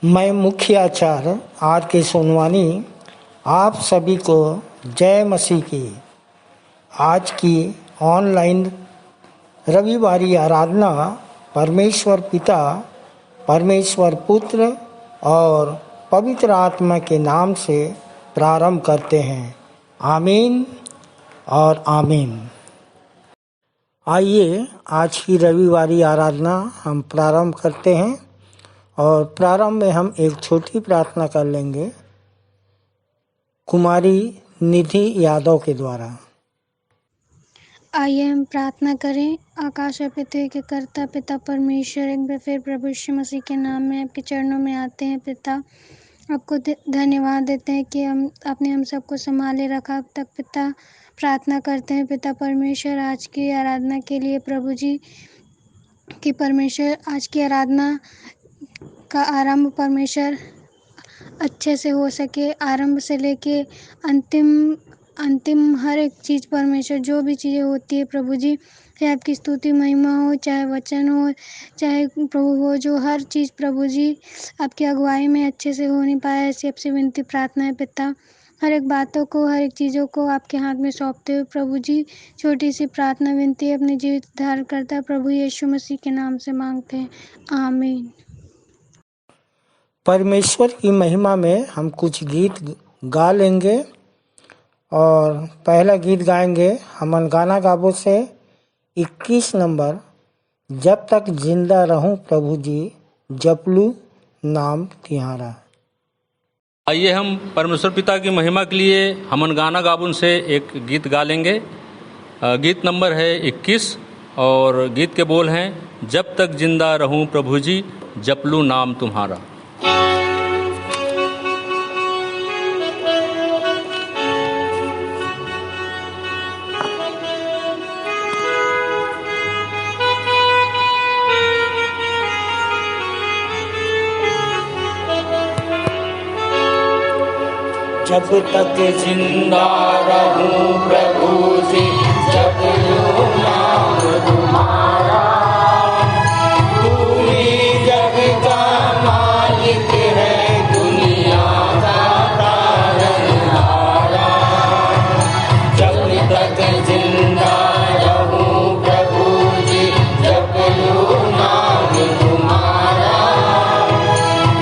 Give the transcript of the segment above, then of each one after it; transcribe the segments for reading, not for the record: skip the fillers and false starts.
मैं मुख्य आचार्य आर के सोनवानी आप सभी को जय मसीह की आज की ऑनलाइन रविवारी आराधना परमेश्वर पिता, परमेश्वर पुत्र और पवित्र आत्मा के नाम से प्रारंभ करते हैं। आमीन और आमीन। आइए आज की रविवारी आराधना हम प्रारंभ करते हैं और प्रारंभ में हम एक छोटी प्रार्थना कर लेंगे कुमारी निधि यादव के द्वारा। आइए हम प्रार्थना करें। आकाश और पृथ्वी के कर्ता पिता परमेश्वर, एक बार फिर प्रभु यीशु मसीह के नाम में आपके चरणों में आते हैं। पिता, आपको धन्यवाद देते हैं कि आपने हम सबको संभाले रखा अब तक। पिता, प्रार्थना करते हैं पिता परमेश्वर आज की आराधना के लिए प्रभु जी कि परमेश्वर आज की आराधना का आरंभ परमेश्वर अच्छे से हो सके। आरंभ से लेके अंतिम हर एक चीज़ परमेश्वर जो भी चीज़ें होती है प्रभु जी, चाहे आपकी स्तुति महिमा हो, चाहे वचन हो, चाहे प्रभु हो, जो हर चीज़ प्रभु जी आपकी अगुवाई में अच्छे से हो नहीं पाया, ऐसी आपसे विनती प्रार्थना है पिता। हर एक बातों को, हर एक चीज़ों को आपके हाथ में सौंपते हुए प्रभु जी छोटी सी प्रार्थना विनती अपने जीवित धारण करता प्रभु यीशु मसीह के नाम से मांगते हैं। आमीन। परमेश्वर की महिमा में हम कुछ गीत गा लेंगे और पहला गीत गाएंगे हमन गाना गाबो से 21 नंबर, जब तक जिंदा रहूं प्रभु जी जपलू नाम तिहारा। आइए हम परमेश्वर पिता की महिमा के लिए हमन गाना गाबुन से एक गीत गा लेंगे। गीत नंबर है 21 और गीत के बोल हैं, जब तक जिंदा रहूं प्रभु जी जपलू नाम तुम्हारा। जब तक जिंदा रहूं प्रभु जी जपलू नाम तुम्हारा, तू ही जग का मालिक है, दुनिया का तारनहारा। जब तक जिंदा रहूं प्रभु जी जपलू नाम तुम्हारा,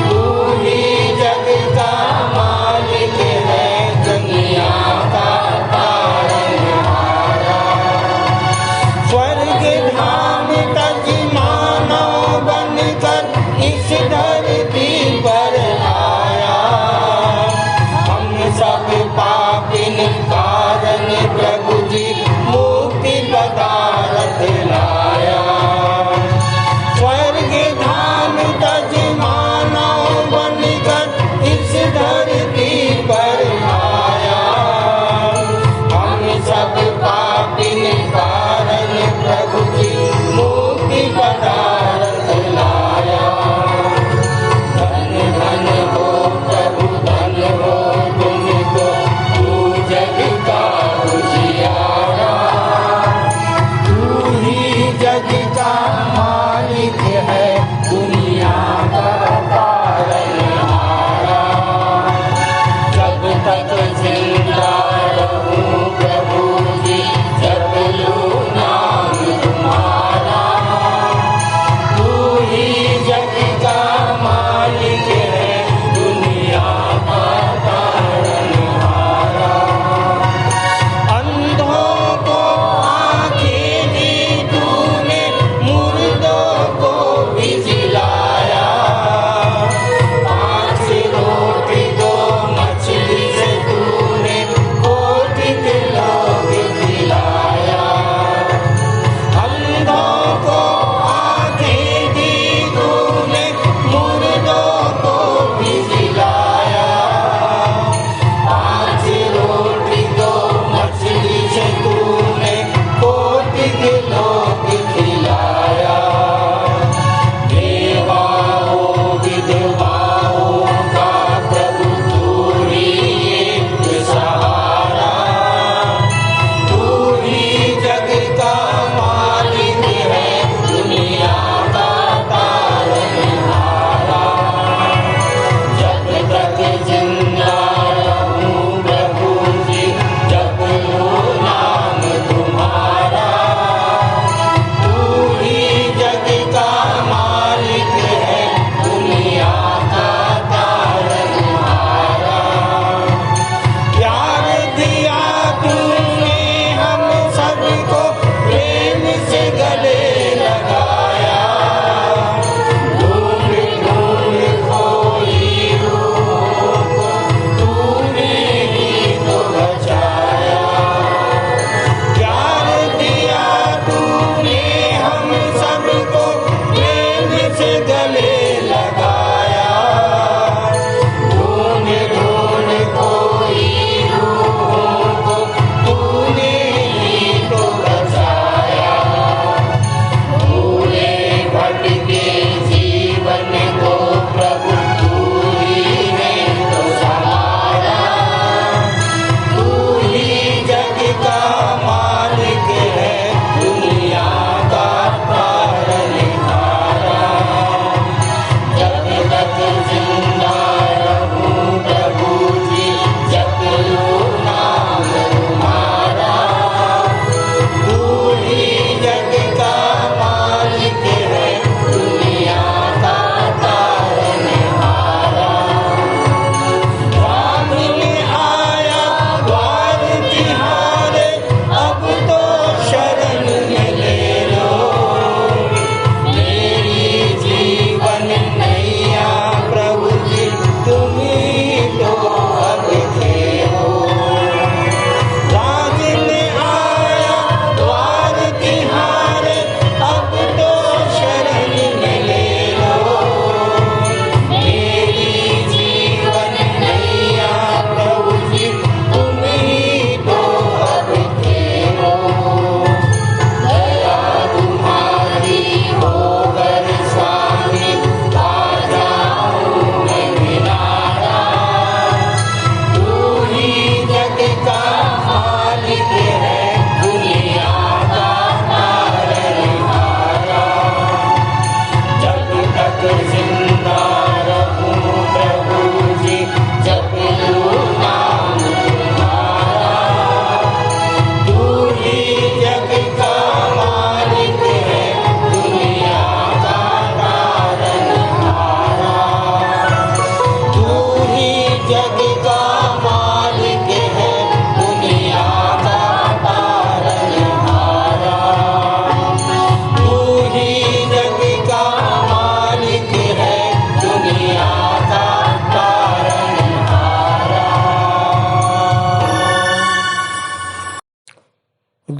तू ही जग का मालिक है, दुनिया का तारनहारा। स्वर्ग धाम तज मानव बनकर इस धरती पर आया, हम सब पापिन कारण प्रभु जी मुक्ति पदारथ लाया। स्वर्ग धाम तज मानव बनकर इस धरती पर आया, हम सब पापिन कारण प्रभु जी मुक्ति पदारथ लाया।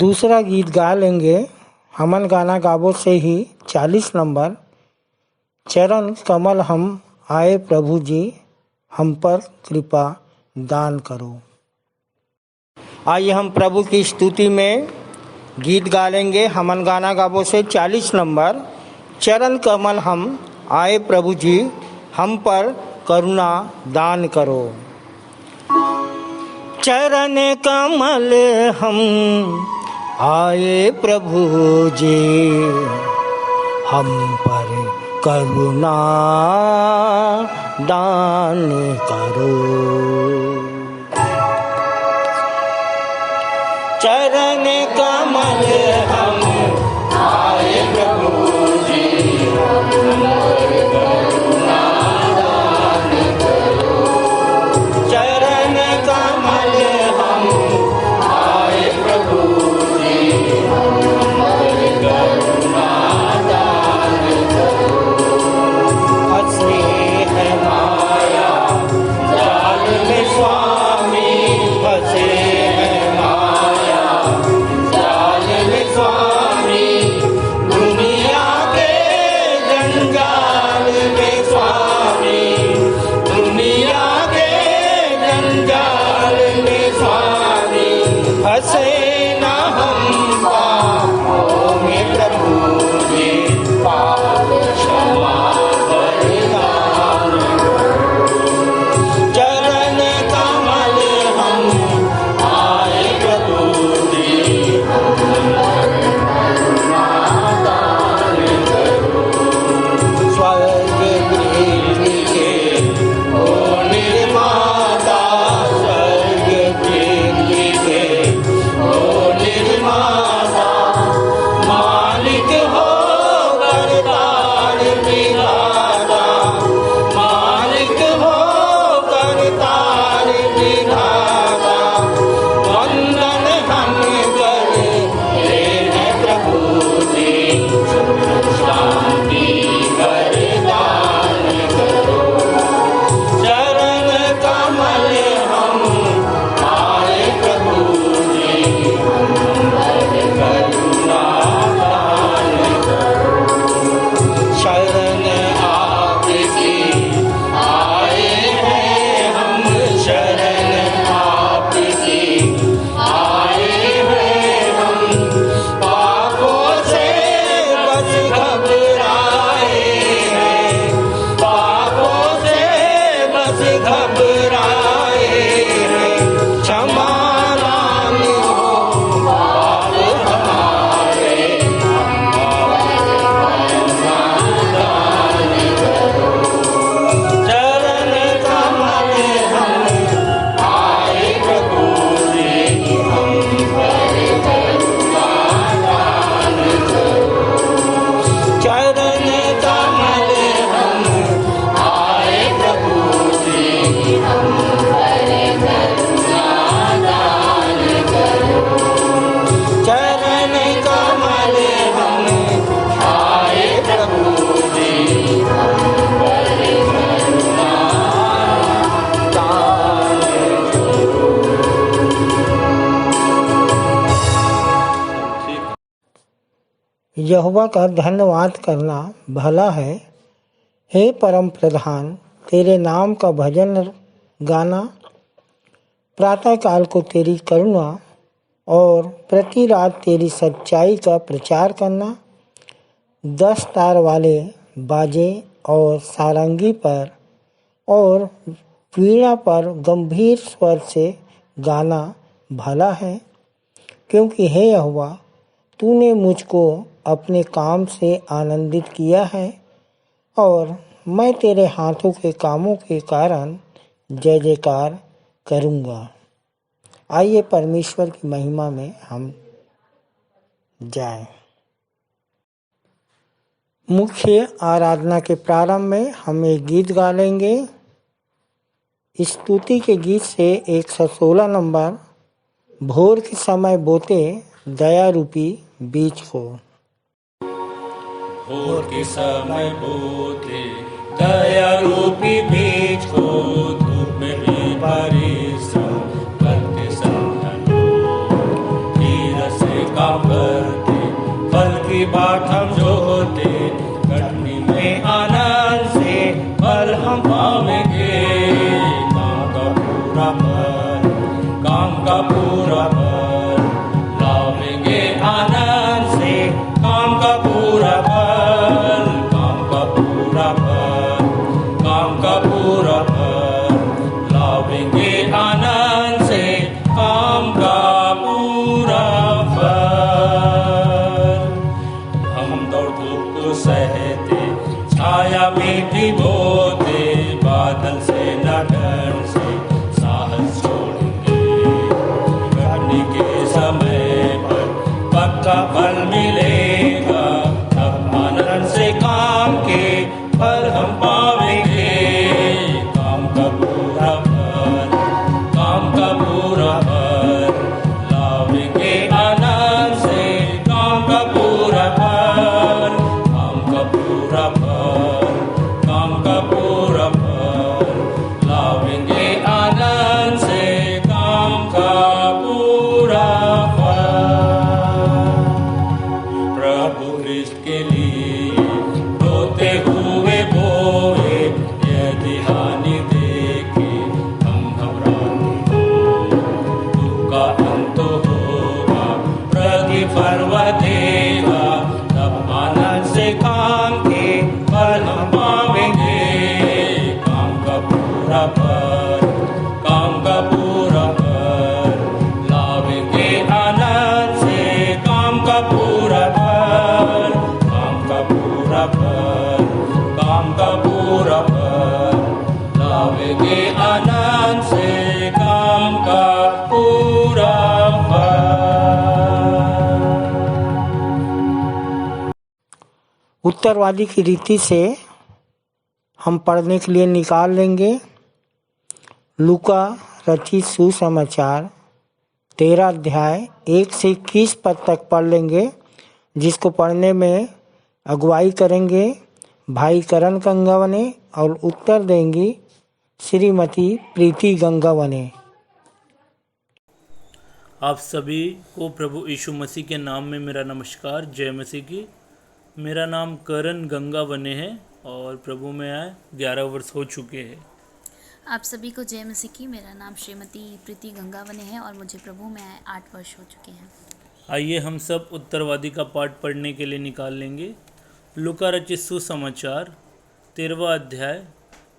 दूसरा गीत गा लेंगे हमन गाना गाबो से ही 40 नंबर, चरण कमल हम आए प्रभु जी, हम पर कृपा दान करो। आइए हम प्रभु की स्तुति में गीत गा लेंगे हमन गाना गाबो से 40 नंबर, चरण कमल हम आए प्रभु जी, हम पर करुणा दान करो। चरण कमल हम आए प्रभु जी, हम पर करुणा दान करो। चरण कमल हम आए प्रभु जी, हम पर करुणा दान करो। चरण कमल हम आए प्रभु जी, हम पर करुणा दान करो। हंसे है माया जाल में स्वामी, हंसे है माया जाल में स्वामी, दुनिया के जंजाल में स्वामी, दुनिया के जंजाल में स्वामी। हंसे न हम पापों में प्रभु जी, पाप क्षमा वरदान करो। चरण कमल हम आए प्रभु जी, हम पर करुणा दान करो। स्वर्ग पृथ्वी के ओ निर्माता, स्वर्ग पृथ्वी के ओ निर्माता, मालिक हो करतार विधाता, मालिक हो करतार विधाता। वंदन हम करे हैं प्रभु जी, सुख शांति वरदान करो। चरण कमल हम आए प्रभु जी, हम पर करुणा दान करो। शरण आपकी आए हैं हम, शरण आपकी आए हैं हम। पापों से बस घबराए हैं, पापों से बस घबराए हैं। क्षमा दान हो पाप हमारे, दान करो। चरण कमल हम आए प्रभु जी, हम पर करुणा दान करो। चरण कमल हम आए प्रभु जी, हम पर करुणा दान करो। चरण कमल हम आए प्रभु जी, हम पर करुणा दान करो। यहोवा का धन्यवाद करना भला है। हे परम प्रधान, तेरे नाम का भजन गाना, प्रातः काल को तेरी करुणा और प्रति रात तेरी सच्चाई का प्रचार करना, 10 तार वाले बाजे और सारंगी पर और वीणा पर गंभीर स्वर से गाना भला है। क्योंकि हे यहोवा, तूने मुझको अपने काम से आनंदित किया है और मैं तेरे हाथों के कामों के कारण जय जयकार करूँगा। आइए परमेश्वर की महिमा में हम जाएं। मुख्य आराधना के प्रारंभ में हम एक गीत गा लेंगे। स्तुति के गीत से 116 नंबर, भोर के समय बोते दया रूपी बीज को। भोर के समय बोते दया रूपी बीज को, धूप में परिश्रम करते संतन को, धीरज से उत्तरवादी की रीति से हम पढ़ने के लिए निकाल लेंगे। लूका रचित सुसमाचार 13 अध्याय 1 से 21 पद तक पढ़ लेंगे, जिसको पढ़ने में अगुवाई करेंगे भाई करण गंगावने और उत्तर देंगी श्रीमती प्रीति गंगावने। आप सभी को प्रभु यीशु मसीह के नाम में मेरा नमस्कार, जय मसीह की। मेरा नाम करण गंगावने है और प्रभु में आए 11 वर्ष हो चुके हैं। आप सभी को जय मसीह की। मेरा नाम श्रीमती प्रीति गंगावने है और मुझे प्रभु में आए 8 वर्ष हो चुके हैं। आइए हम सब उत्तरवादी का पाठ पढ़ने के लिए निकाल लेंगे। लूका रचित सुसमाचार 13वां अध्याय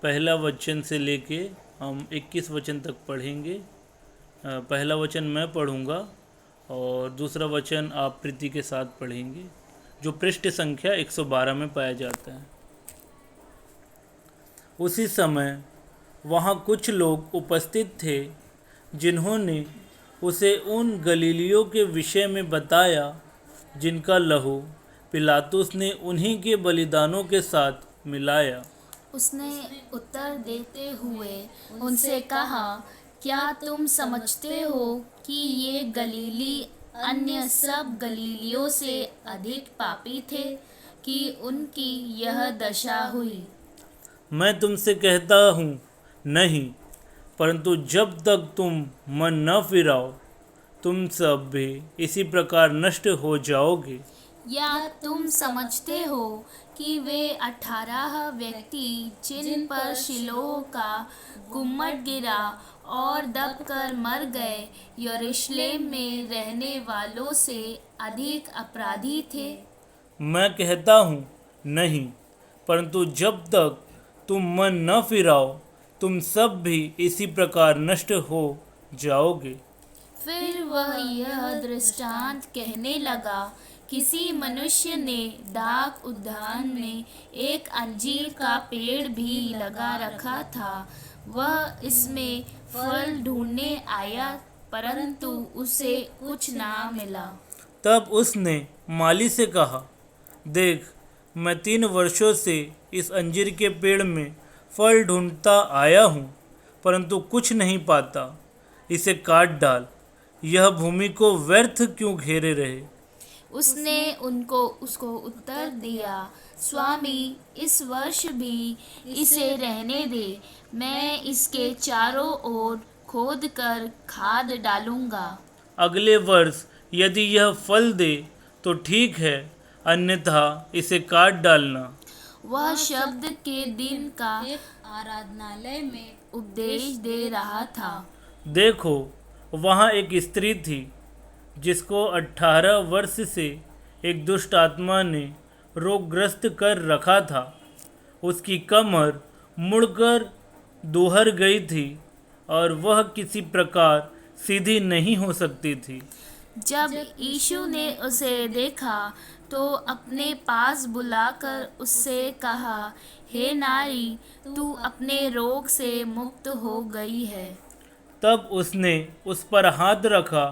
पहला वचन से लेके हम 21 वचन तक पढ़ेंगे। पहला वचन मैं पढ़ूंगा और दूसरा वचन आप प्रीति के साथ पढ़ेंगे, जो पृष्ठ संख्या 112 में पाया जाता है। उसी समय वहाँ कुछ लोग उपस्थित थे जिन्होंने उसे उन गलीलियों के विषय में बताया जिनका लहू पिलातुस ने उन्हीं के बलिदानों के साथ मिलाया। उसने उत्तर देते हुए उनसे कहा, क्या तुम समझते हो कि ये गलीली अन्य सब गलीलियों से अधिक पापी थे कि उनकी यह दशा हुई? मैं तुमसे कहता हूँ नहीं, परंतु जब तक तुम मन न फिराओ तुम सब भी इसी प्रकार नष्ट हो जाओगे। या तुम समझते हो कि वे 18 व्यक्ति जिन पर शिलोह का गुम्मट गिरा और दबकर मर गए, यरूशलेम में रहने वालों से अधिक अपराधी थे? मैं कहता हूँ नहीं, परंतु जब तक तुम मन न फिराओ तुम सब भी इसी प्रकार नष्ट हो जाओगे। फिर वह यह दृष्टांत कहने लगा, किसी मनुष्य ने डाक उद्यान में एक अंजीर का पेड़ भी लगा रखा था। वह इसमें फल ढूंढने आया, परंतु उसे कुछ ना मिला। तब उसने माली से कहा, देख, मैं 3 वर्षों से इस अंजीर के पेड़ में फल ढूंढता आया हूँ, परंतु कुछ नहीं पाता। इसे काट डाल, यह भूमि को व्यर्थ क्यों घेरे रहे? उसने उसको उत्तर दिया, स्वामी, इस वर्ष भी इसे रहने दे। मैं इसके चारों ओर खोद कर खाद डालूंगा। अगले वर्ष यदि यह फल दे तो ठीक है, अन्यथा इसे काट डालना। वह शब्द के दिन का आराधनालय में उपदेश दे रहा था। देखो, वहाँ एक स्त्री थी जिसको 18 वर्ष से एक दुष्ट आत्मा ने रोगग्रस्त कर रखा था। उसकी कमर मुड़कर दोहर गई थी और वह किसी प्रकार सीधी नहीं हो सकती थी। जब यीशु ने उसे देखा तो अपने पास बुलाकर उससे कहा, हे नारी, तू अपने रोग से मुक्त हो गई है। तब उसने उस पर हाथ रखा,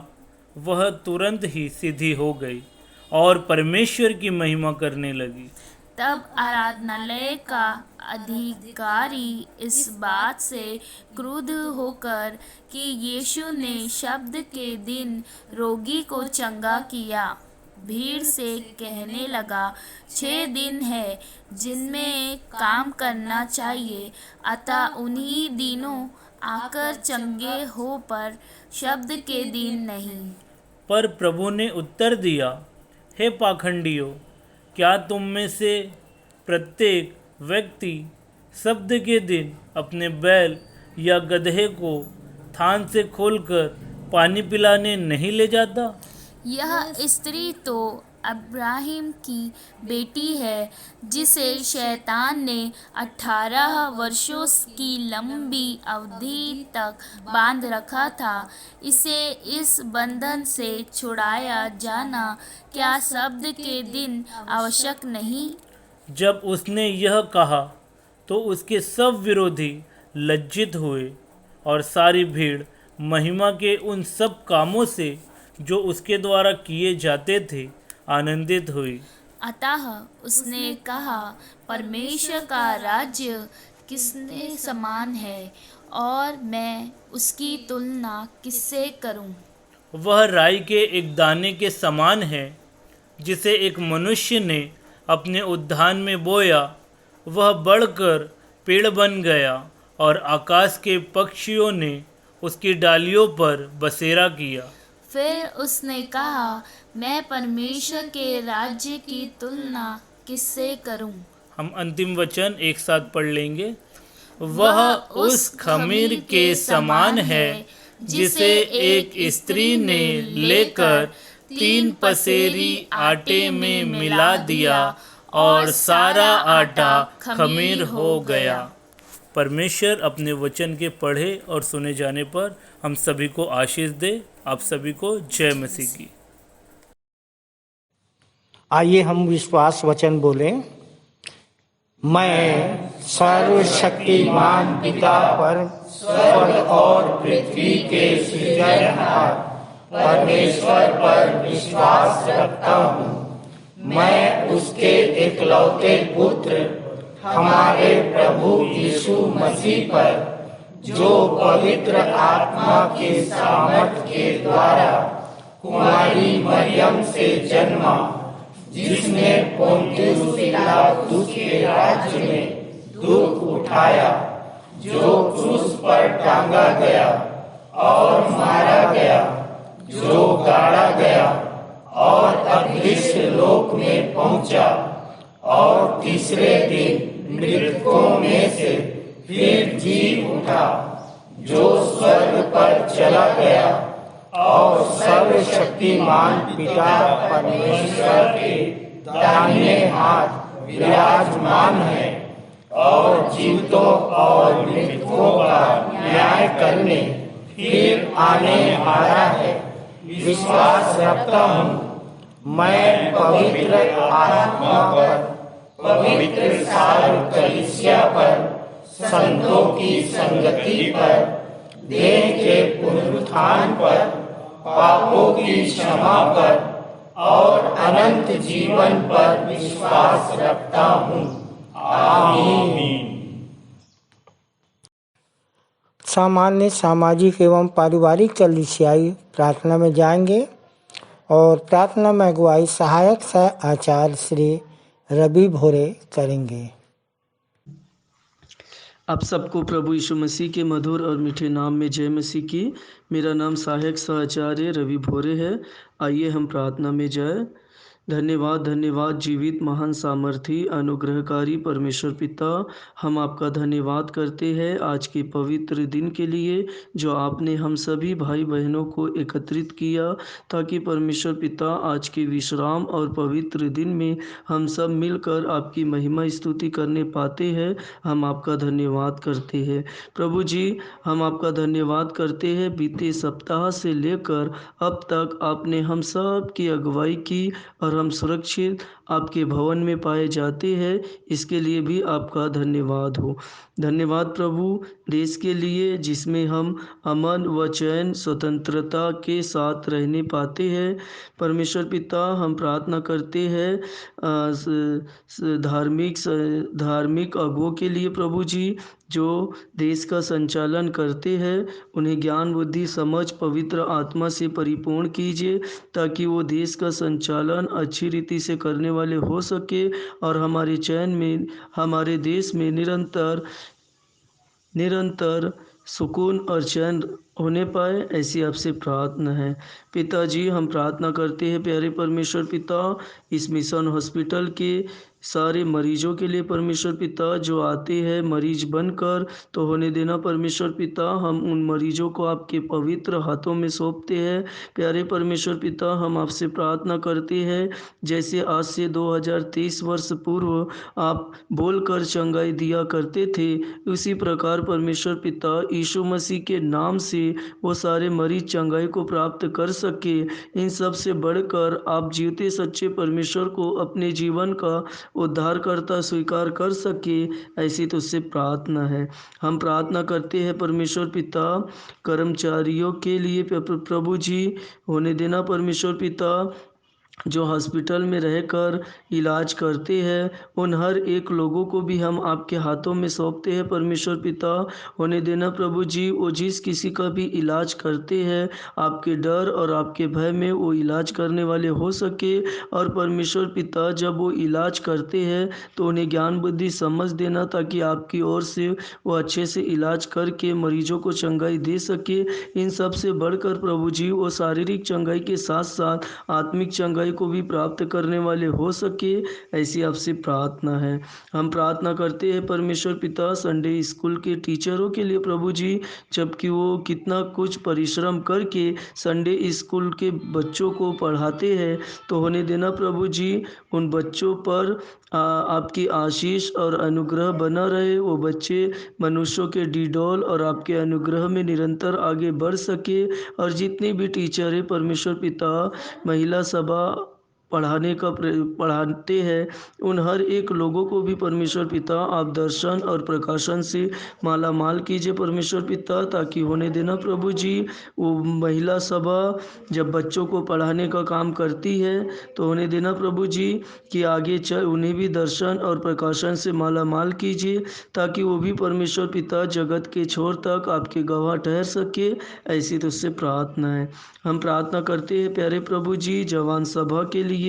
वह तुरंत ही सीधी हो गई और परमेश्वर की महिमा करने लगी। तब आराधनालय का अधिकारी इस बात से क्रुद्ध होकर कि यीशु ने शब्द के दिन रोगी को चंगा किया, भीड़ से कहने लगा, 6 दिन है जिनमें काम करना चाहिए, अतः उन्हीं दिनों आकर चंगे हो, पर शब्द के दिन नहीं। पर प्रभु ने उत्तर दिया, हे पाखंडियों, क्या तुम में से प्रत्येक व्यक्ति शब्द के दिन अपने बैल या गधे को थान से खोलकर पानी पिलाने नहीं ले जाता? यह स्त्री तो अब्राहिम की बेटी है, जिसे शैतान ने 18 वर्षों की लंबी अवधि तक बांध रखा था। इसे इस बंधन से छुड़ाया जाना क्या शब्द के दिन आवश्यक नहीं? जब उसने यह कहा तो उसके सब विरोधी लज्जित हुए और सारी भीड़ महिमा के उन सब कामों से जो उसके द्वारा किए जाते थे आनंदित हुई। अतः उसने कहा, परमेश्वर का राज्य किसने समान है और मैं उसकी तुलना किससे करूं। वह राई के एक दाने के समान है जिसे एक मनुष्य ने अपने उद्यान में बोया। वह बढ़कर पेड़ बन गया और आकाश के पक्षियों ने उसकी डालियों पर बसेरा किया। फिर उसने कहा, मैं परमेश्वर के राज्य की तुलना किससे करूं। हम अंतिम वचन एक साथ पढ़ लेंगे। वह उस खमीर के समान है जिसे एक स्त्री ने लेकर 3 पसेरी आटे में मिला दिया और सारा आटा खमीर हो गया। परमेश्वर अपने वचन के पढ़े और सुने जाने पर हम सभी को आशीष दे। आप सभी को जय मसीह की। आइए हम विश्वास वचन बोलें। मैं सर्वशक्तिमान पिता पर स्वर्ग और पृथ्वी के सृजनहार परमेश्वर पर विश्वास रखता हूँ। मैं उसके एकलौते पुत्र हमारे प्रभु यीशु मसीह पर, जो पवित्र आत्मा के सामर्थ के द्वारा कुमारी मरियम से जन्मा, जिसने पोंतियुस पिलातुस के राज्य में दुख उठाया, जो क्रूस पर टांगा गया और मारा गया, जो गाड़ा गया और अदृश्य लोक में पहुंचा और तीसरे दिन मृतकों में से फिर जी उठा, जो स्वर्ग पर चला गया और सर्वशक्तिमान पिता परमेश्वर के दाहिने हाथ विराजमान है और जीवितों और मृतकों का न्याय करने फिर आने वाला है। विश्वास रखता हूँ मैं पवित्र आत्मा पर, पवित्र सार्व कलीसिया पर, संतों की संगति पर, देह के पुनरुत्थान पर, पापों की क्षमा पर और अनंत जीवन पर विश्वास रखता हूँ। आमीन। सामान्य सामाजिक एवं पारिवारिक कलीसियाई प्रार्थना में जाएंगे और प्रार्थना में अगुवाई सहायक सह आचार्य श्री रवि भोरे करेंगे। आप सबको प्रभु यीशु मसीह के मधुर और मीठे नाम में जय मसीह की। मेरा नाम सहायक सहआचार्य रवि भोरे है। आइए हम प्रार्थना में जाए। धन्यवाद धन्यवाद जीवित महान सामर्थी अनुग्रहकारी परमेश्वर पिता, हम आपका धन्यवाद करते हैं आज के पवित्र दिन के लिए जो आपने हम सभी भाई बहनों को एकत्रित किया, ताकि परमेश्वर पिता आज के विश्राम और पवित्र दिन में हम सब मिलकर आपकी महिमा स्तुति करने पाते हैं। हम आपका धन्यवाद करते हैं प्रभु जी। हम आपका धन्यवाद करते हैं बीते सप्ताह से लेकर अब तक आपने हम सब की अगुवाई की और हम सुरक्षित आपके भवन में पाए जाते हैं। इसके लिए भी आपका धन्यवाद हो। धन्यवाद प्रभु देश के लिए जिसमें हम अमन व चैन स्वतंत्रता के साथ रहने पाते हैं। परमेश्वर पिता हम प्रार्थना करते हैं धार्मिक अगुवों के लिए प्रभु जी, जो देश का संचालन करते हैं। उन्हें ज्ञान बुद्धि समझ पवित्र आत्मा से परिपूर्ण कीजिए, ताकि वो देश का संचालन अच्छी रीति से करने वाले हो सके और हमारे चैन में, हमारे देश में निरंतर सुकून और चैन होने पाए, ऐसी आपसे प्रार्थना है। पिताजी हम प्रार्थना करते हैं प्यारे परमेश्वर पिता, इस मिशन हॉस्पिटल के सारे मरीजों के लिए परमेश्वर पिता, जो आते हैं मरीज बनकर, तो होने देना परमेश्वर पिता। हम उन मरीजों को आपके पवित्र हाथों में सौंपते हैं प्यारे परमेश्वर पिता। हम आपसे प्रार्थना करते हैं जैसे आज से 2023 वर्ष पूर्व आप बोलकर चंगाई दिया करते थे, उसी प्रकार परमेश्वर पिता यीशु मसीह के नाम से वो सारे मरीज चंगाई को प्राप्त कर सके। इन सब से बढ़कर आप जीवते सच्चे परमेश्वर को अपने जीवन का उद्धारकर्ता स्वीकार कर सके, ऐसी तुझसे प्रार्थना है। हम प्रार्थना करते हैं परमेश्वर पिता कर्मचारियों के लिए प्रभु जी, होने देना परमेश्वर पिता जो हॉस्पिटल में रहकर इलाज करते हैं, उन हर एक लोगों को भी हम आपके हाथों में सौंपते हैं परमेश्वर पिता। होने देना प्रभु जी, वो जिस किसी का भी इलाज करते हैं, आपके डर और आपके भय में वो इलाज करने वाले हो सके। और परमेश्वर पिता, जब वो इलाज करते हैं तो उन्हें ज्ञान बुद्धि समझ देना, ताकि आपकी ओर से वो अच्छे से इलाज करके मरीजों को चंगाई दे सके। इन सब से बढ़कर प्रभु जी, वो शारीरिक चंगाई के साथ साथ आत्मिक चंगाई को भी प्राप्त करने वाले हो सके, ऐसी आपसे प्रार्थना है। हम प्रार्थना करते हैं परमेश्वर पिता संडे स्कूल के टीचरों के लिए प्रभु जी, जबकि वो कितना कुछ परिश्रम करके संडे स्कूल के बच्चों को पढ़ाते हैं, तो होने देना प्रभु जी, उन बच्चों पर आपकी आशीष और अनुग्रह बना रहे। वो बच्चे मनुष्यों के डिडोल और आपके अनुग्रह में निरंतर आगे बढ़ सके। और जितने भी टीचर हैं परमेश्वर पिता, महिला सभा पढ़ाते हैं, उन हर एक लोगों को भी परमेश्वर पिता आप दर्शन और प्रकाशन से माला माल कीजिए परमेश्वर पिता, ताकि होने देना प्रभु जी, वो महिला सभा जब बच्चों को पढ़ाने का काम करती है, तो होने देना प्रभु जी कि आगे चल उन्हें भी दर्शन और प्रकाशन से माला माल कीजिए, ताकि वो भी परमेश्वर पिता जगत के छोर तक आपके गवाह ठहर सके, ऐसी तुझसे प्रार्थना है। हम प्रार्थना करते हैं प्यारे प्रभु जी जवान सभा के लिए।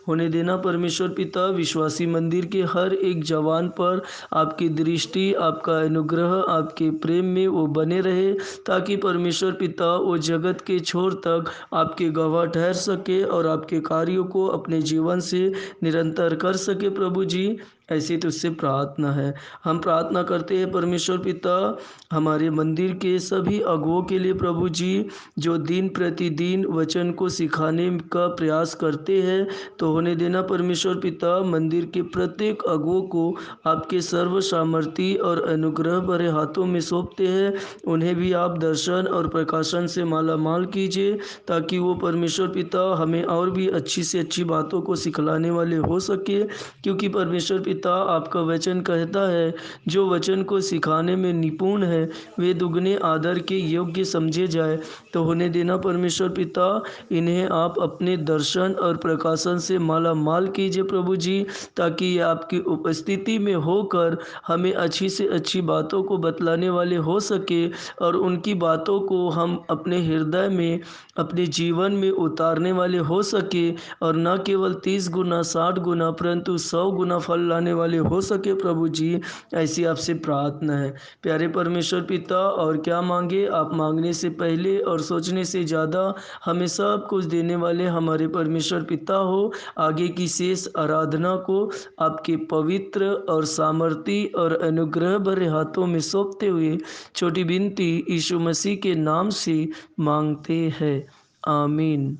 होने देना परमेश्वर पिता, विश्वासी मंदिर के हर एक जवान पर आपकी दृष्टि, आपका अनुग्रह, आपके प्रेम में वो बने रहे, ताकि परमेश्वर पिता वो जगत के छोर तक आपके गवाह ठहर सके और आपके कार्यों को अपने जीवन से निरंतर कर सके प्रभु जी, ऐसी तुझसे प्रार्थना है। हम प्रार्थना करते हैं परमेश्वर पिता हमारे मंदिर के सभी अगुओं के लिए प्रभु जी, जो दिन प्रतिदिन वचन को सिखाने का प्रयास करते हैं, तो होने देना परमेश्वर पिता मंदिर के प्रत्येक अगुओं को आपके सर्व सामर्थी और अनुग्रह भरे हाथों में सौंपते हैं। उन्हें भी आप दर्शन और प्रकाशन से माला माल कीजिए, ताकि वो परमेश्वर पिता हमें और भी अच्छी से अच्छी बातों को सिखलाने वाले हो सके, क्योंकि परमेश्वर पिता आपका वचन कहता है, जो वचन को सिखाने में निपुण है वे दुगने आदर के योग्य समझे जाए। तो होने देना परमेश्वर पिता, इन्हें आप अपने दर्शन और प्रकाशन से माला माल कीजिए प्रभु जी, ताकि ये आपकी उपस्थिति में होकर हमें अच्छी से अच्छी बातों को बतलाने वाले हो सके, और उनकी बातों को हम अपने हृदय में, अपने जीवन में उतारने वाले हो सके, और न केवल 30 गुना 60 गुना परंतु 100 गुना फल लाने वाले हो सके प्रभु जी, ऐसी आपसे प्रार्थना है प्यारे परमेश्वर पिता। और क्या मांगे, आप मांगने से पहले और सोचने से ज़्यादा हमें सब कुछ देने वाले हमारे परमेश्वर पिता हो। आगे की शेष आराधना को आपके पवित्र और सामर्थी और अनुग्रह भरे हाथों में सौंपते हुए छोटी विनती यीशु मसीह के नाम से मांगते हैं, आमीन।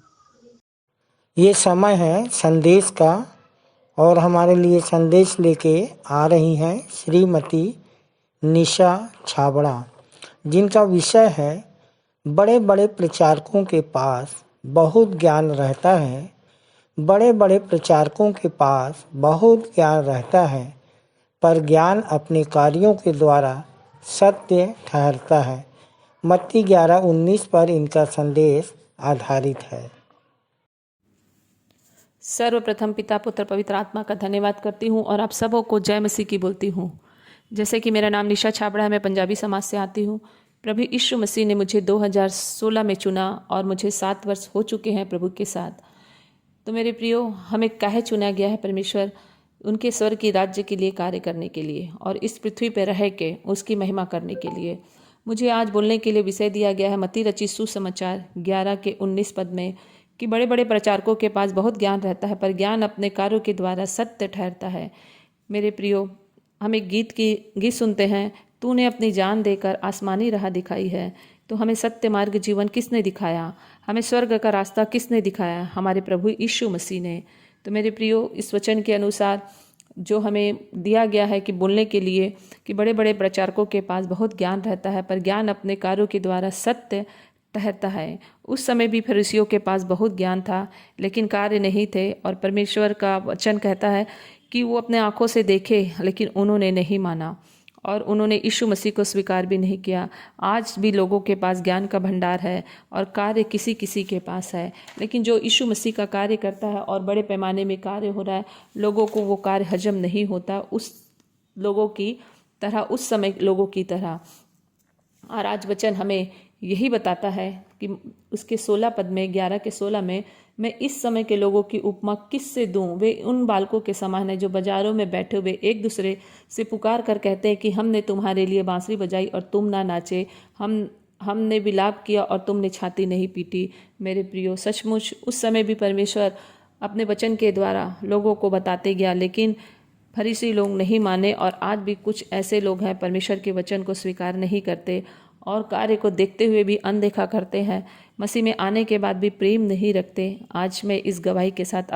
ये समय है संदेश का, और हमारे लिए संदेश लेके आ रही हैं श्रीमती निशा छाबड़ा, जिनका विषय है बड़े बड़े प्रचारकों के पास बहुत ज्ञान रहता है। बड़े बड़े प्रचारकों के पास बहुत ज्ञान रहता है, पर ज्ञान अपने कार्यों के द्वारा सत्य ठहरता है। मत्ती 11:19 पर इनका संदेश आधारित है। सर्वप्रथम पिता पुत्र पवित्र आत्मा का धन्यवाद करती हूँ और आप सबों को जय मसीह की बोलती हूँ। जैसे कि मेरा नाम निशा छाबड़ा है, मैं पंजाबी समाज से आती हूँ। प्रभु यीशु मसीह ने मुझे 2016 में चुना और मुझे 7 वर्ष हो चुके हैं प्रभु के साथ। तो मेरे प्रियो, हमें काहे चुना गया है परमेश्वर? उनके स्वर्ग की राज्य के लिए कार्य करने के लिए और इस पृथ्वी पर रह के उसकी महिमा करने के लिए। मुझे आज बोलने के लिए विषय दिया गया है मत्ती रचित सुसमाचार 11:19 पद में, कि बड़े बड़े प्रचारकों के पास बहुत ज्ञान रहता है, पर ज्ञान अपने कार्यों के द्वारा सत्य ठहरता है। मेरे प्रियो, हम एक गीत सुनते हैं, तूने अपनी जान देकर आसमानी राह दिखाई है। तो हमें सत्य मार्ग जीवन किसने दिखाया? हमें स्वर्ग का रास्ता किसने दिखाया? हमारे प्रभु यीशु मसीह ने। तो मेरे प्रियो, इस वचन के अनुसार जो हमें दिया गया है कि बोलने के लिए, कि बड़े बड़े प्रचारकों के पास बहुत ज्ञान रहता है, पर ज्ञान अपने कार्यों के द्वारा सत्य ठहरता है। उस समय भी फरीसियों के पास बहुत ज्ञान था, लेकिन कार्य नहीं थे। और परमेश्वर का वचन कहता है कि वो अपने आँखों से देखे, लेकिन उन्होंने नहीं माना। और उन्होंने यीशु मसीह को स्वीकार भी नहीं किया। आज भी लोगों के पास ज्ञान का भंडार है और कार्य किसी किसी के पास है, लेकिन जो यीशु मसीह का कार्य करता है और बड़े पैमाने में कार्य हो रहा है, लोगों को वो कार्य हजम नहीं होता उस लोगों की तरह, उस समय लोगों की तरह। और आज वचन हमें यही बताता है कि उसके 16 पद में, 11 के 16 में, मैं इस समय के लोगों की उपमा किससे दूं? वे उन बालकों के समान है जो बाजारों में बैठे हुए एक दूसरे से पुकार कर कहते हैं कि हमने तुम्हारे लिए बांसुरी बजाई और तुम ना नाचे, हमने विलाप किया और तुमने छाती नहीं पीटी। मेरे प्रियो, सचमुच उस समय भी परमेश्वर अपने वचन के द्वारा लोगों को बताते गया, लेकिन फरीसी लोग नहीं माने। और आज भी कुछ ऐसे लोग हैं परमेश्वर के वचन को स्वीकार नहीं करते और कार्य को देखते हुए भी अनदेखा करते हैं, मसीह में आने के बाद भी प्रेम नहीं रखते। आज मैं इस गवाही के साथ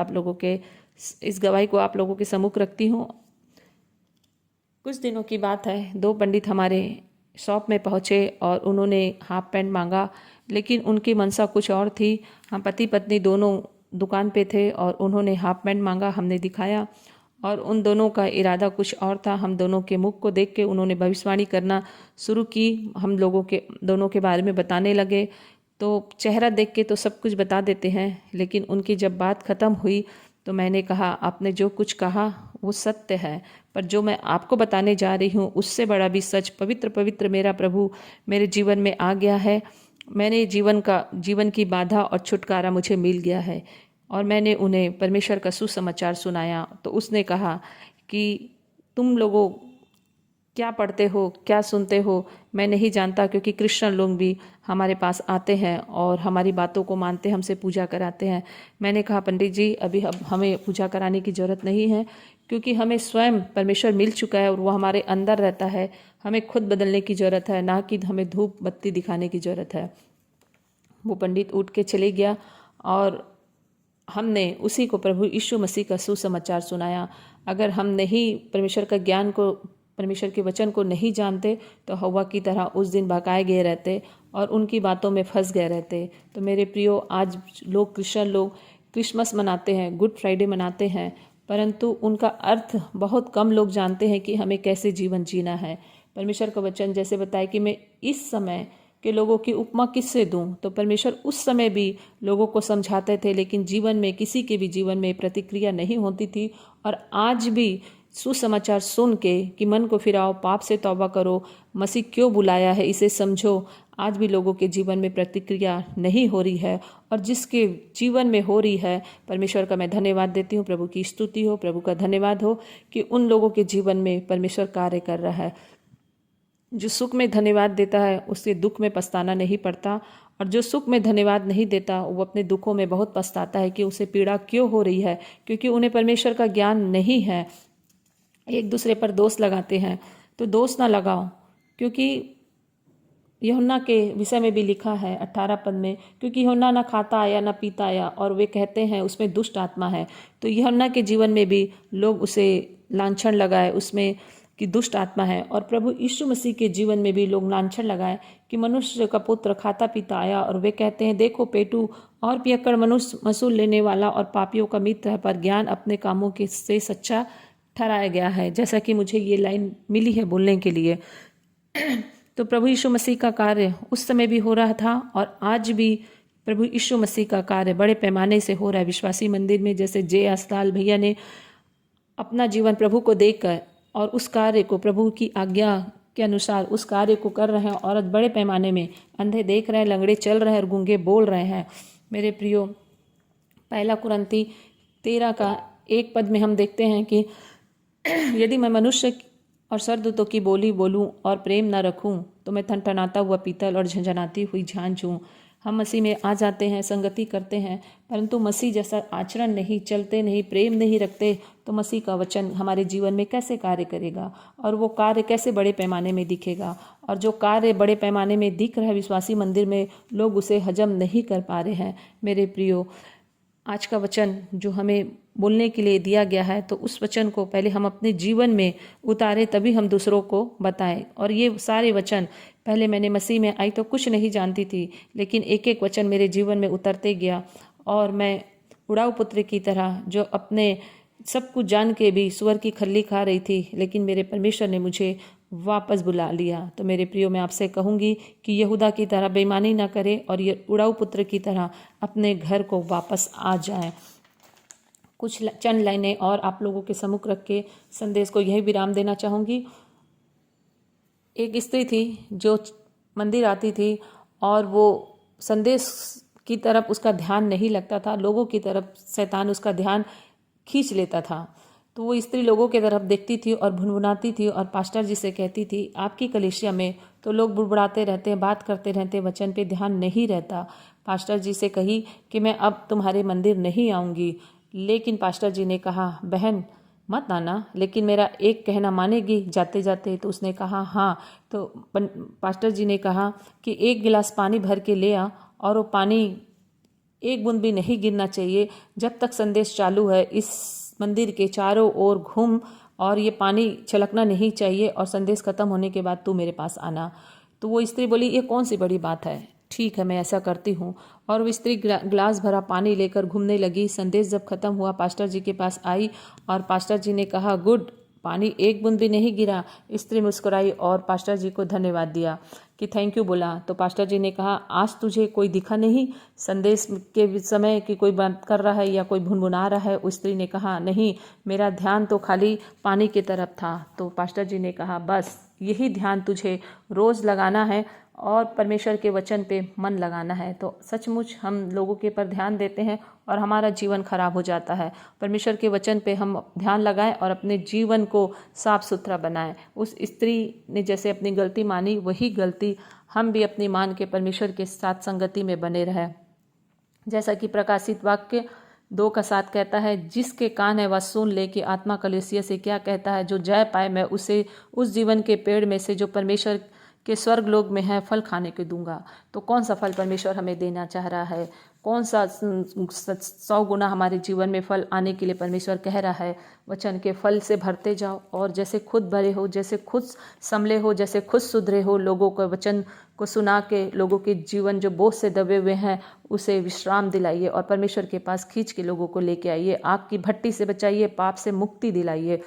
इस गवाही को आप लोगों के सम्मुख रखती हूँ। कुछ दिनों की बात है, 2 पंडित हमारे शॉप में पहुँचे और उन्होंने हाफ पैंट मांगा, लेकिन उनकी मनसा कुछ और थी। हम पति पत्नी दोनों दुकान पे थे और उन्होंने हाफ पैंट मांगा, हमने दिखाया और उन दोनों का इरादा कुछ और था। हम दोनों के मुख को देख के उन्होंने भविष्यवाणी करना शुरू की, हम लोगों के दोनों के बारे में बताने लगे। तो चेहरा देख के तो सब कुछ बता देते हैं, लेकिन उनकी जब बात ख़त्म हुई तो मैंने कहा, आपने जो कुछ कहा वो सत्य है, पर जो मैं आपको बताने जा रही हूँ उससे बड़ा भी सच, पवित्र पवित्र मेरा प्रभु मेरे जीवन में आ गया है। मैंने जीवन की बाधा और छुटकारा मुझे मिल गया है। और मैंने उन्हें परमेश्वर का सुसमाचार सुनाया। तो उसने कहा कि तुम लोगों क्या पढ़ते हो, क्या सुनते हो, मैं नहीं जानता, क्योंकि क्रिश्चियन लोग भी हमारे पास आते हैं और हमारी बातों को मानते, हमसे पूजा कराते हैं। मैंने कहा, पंडित जी अभी हमें पूजा कराने की ज़रूरत नहीं है, क्योंकि हमें स्वयं परमेश्वर मिल चुका है और वो हमारे अंदर रहता है। हमें खुद बदलने की ज़रूरत है, ना कि हमें धूप बत्ती दिखाने की ज़रूरत है। वो पंडित उठ के चले गया और हमने उसी को प्रभु यीशु मसीह का सुसमाचार सुनाया। अगर हम नहीं परमेश्वर का ज्ञान को, परमेश्वर के वचन को नहीं जानते तो हव्वा की तरह उस दिन भगाए गए रहते और उनकी बातों में फंस गए रहते। तो मेरे प्रियो, आज लोग, क्रिश्चियन लोग क्रिसमस मनाते हैं, गुड फ्राइडे मनाते हैं, परंतु उनका अर्थ बहुत कम लोग जानते हैं कि हमें कैसे जीवन जीना है। परमेश्वर का वचन जैसे बताया कि मैं इस समय के लोगों की उपमा किससे दूं, तो परमेश्वर उस समय भी लोगों को समझाते थे, लेकिन जीवन में, किसी के भी जीवन में प्रतिक्रिया नहीं होती थी। और आज भी सुसमाचार सुन के कि मन को फिराओ, पाप से तौबा करो, मसीह क्यों बुलाया है इसे समझो, आज भी लोगों के जीवन में प्रतिक्रिया नहीं हो रही है। और जिसके जीवन में हो रही है, परमेश्वर का मैं धन्यवाद देती हूँ, प्रभु की स्तुति हो, प्रभु का धन्यवाद हो कि उन लोगों के जीवन में परमेश्वर कार्य कर रहा है। जो सुख में धन्यवाद देता है उससे दुख में पछताना नहीं पड़ता, और जो सुख में धन्यवाद नहीं देता वो अपने दुखों में बहुत पछताता है कि उसे पीड़ा क्यों हो रही है, क्योंकि उन्हें परमेश्वर का ज्ञान नहीं है। एक दूसरे पर दोष लगाते हैं, तो दोष ना लगाओ, क्योंकि यूहन्ना के विषय में भी लिखा है 18 पद में, क्योंकि यूहन्ना ना खाता आया ना पीता आया, और वे कहते हैं उसमें दुष्ट आत्मा है। तो यूहन्ना के जीवन में भी लोग उसे लांछन लगाए उसमें कि दुष्ट आत्मा है, और प्रभु यीशु मसीह के जीवन में भी लोग लांछन लगाए कि मनुष्य का पुत्र खाता पीता आया, और वे कहते हैं देखो पेटू और पियक्कड़, मनुष्य मसूल लेने वाला और पापियों का मित्र है, पर ज्ञान अपने कामों के से सच्चा ठहराया गया है। जैसा कि मुझे ये लाइन मिली है बोलने के लिए। तो प्रभु यीशु मसीह का कार्य उस समय भी हो रहा था और आज भी प्रभु यीशु मसीह का कार्य बड़े पैमाने से हो रहा है विश्वासी मंदिर में। जैसे जे अस्ताल भैया ने अपना जीवन प्रभु को देकर और उस कार्य को प्रभु की आज्ञा के अनुसार उस कार्य को कर रहे हैं, और आज बड़े पैमाने में अंधे देख रहे हैं, लंगड़े चल रहे हैं और गूंगे बोल रहे हैं। मेरे प्रियो, 1 कुरिन्थी 13 का 1 पद में हम देखते हैं कि यदि मैं मनुष्य और स्वर्गदूतों की बोली बोलूं और प्रेम न रखूं, तो मैं ठनठनाता हुआ पीतल और झंझनाती हुई झांझ हूँ। हम मसीह में आ जाते हैं, संगति करते हैं, परंतु मसीह जैसा आचरण नहीं, चलते नहीं, प्रेम नहीं रखते, तो मसीह का वचन हमारे जीवन में कैसे कार्य करेगा, और वो कार्य कैसे बड़े पैमाने में दिखेगा। और जो कार्य बड़े पैमाने में दिख रहा है विश्वासी मंदिर में, लोग उसे हजम नहीं कर पा रहे हैं। मेरे प्रियो, आज का वचन जो हमें बोलने के लिए दिया गया है, तो उस वचन को पहले हम अपने जीवन में उतारें, तभी हम दूसरों को बताएं। और ये सारे वचन, पहले मैंने मसीह में आई तो कुछ नहीं जानती थी, लेकिन एक एक वचन मेरे जीवन में उतरते गया, और मैं उड़ाऊ पुत्र की तरह जो अपने सब कुछ जान के भी सुअर की खल्ली खा रही थी, लेकिन मेरे परमेश्वर ने मुझे वापस बुला लिया। तो मेरे प्रियो, मैं आपसे कहूँगी कि यहूदा की तरह बेईमानी ना करें और ये उड़ाऊ पुत्र की तरह अपने घर को वापस आ जाएं। कुछ चंद लाइनें और आप लोगों के सम्मुख रख के संदेश को यही विराम देना चाहूँगी। एक स्त्री थी जो मंदिर आती थी और वो संदेश की तरफ उसका ध्यान नहीं लगता था, लोगों की तरफ शैतान उसका ध्यान खींच लेता था। तो वो स्त्री लोगों की तरफ देखती थी और भुनभुनाती थी और पास्टर जी से कहती थी, आपकी कलीसिया में तो लोग बुड़बुड़ाते रहते हैं, बात करते रहते हैं, वचन पे ध्यान नहीं रहता। पास्टर जी से कही कि मैं अब तुम्हारे मंदिर नहीं आऊँगी। लेकिन पास्टर जी ने कहा, बहन मत आना, लेकिन मेरा एक कहना मानेगी जाते जाते? तो उसने कहा हाँ। तो पास्टर जी ने कहा कि एक गिलास पानी भर के ले आ, और वो पानी एक बूंद भी नहीं गिरना चाहिए जब तक संदेश चालू है। इस मंदिर के चारों ओर घूम और ये पानी छलकना नहीं चाहिए, और संदेश खत्म होने के बाद तू मेरे पास आना। तो वो स्त्री बोली, ये कौन सी बड़ी बात है, ठीक है मैं ऐसा करती हूँ। और वो स्त्री गिलास भरा पानी लेकर घूमने लगी। संदेश जब खत्म हुआ पास्टर जी के पास आई और पास्टर जी ने कहा, गुड, पानी एक बूंद भी नहीं गिरा। स्त्री मुस्कुराई और पास्टर जी को धन्यवाद दिया कि थैंक यू बोला। तो पास्टर जी ने कहा, आज तुझे कोई दिखा नहीं संदेश के समय कि कोई बात कर रहा है या कोई भुनभुना रहा है? उस स्त्री ने कहा, नहीं, मेरा ध्यान तो खाली पानी की तरफ था। तो पास्टर जी ने कहा, बस यही ध्यान तुझे रोज़ लगाना है और परमेश्वर के वचन पे मन लगाना है। तो सचमुच हम लोगों के पर ध्यान देते हैं और हमारा जीवन खराब हो जाता है। परमेश्वर के वचन पे हम ध्यान लगाएं और अपने जीवन को साफ सुथरा बनाएं। उस स्त्री ने जैसे अपनी गलती मानी, वही गलती हम भी अपनी मान के परमेश्वर के साथ संगति में बने रहें। जैसा कि प्रकाशित वाक्य 2:7 कहता है, जिसके कान है वह सुन ले कि आत्मा कलीसिया से क्या कहता है। जो जय पाए मैं उसे उस जीवन के पेड़ में से जो परमेश्वर के स्वर्ग लोक में है फल खाने को दूंगा। तो कौन सा फल परमेश्वर हमें देना चाह रहा है? कौन सा 100 गुना हमारे जीवन में फल आने के लिए परमेश्वर कह रहा है? वचन के फल से भरते जाओ और जैसे खुद भरे हो, जैसे खुद संभले हो, जैसे खुद सुधरे हो, लोगों को वचन को सुना के लोगों के जीवन जो बोझ से दबे हुए हैं उसे विश्राम दिलाइए और परमेश्वर के पास खींच के लोगों को लेके आइए। आग की भट्टी से बचाइए, पाप से मुक्ति दिलाइए।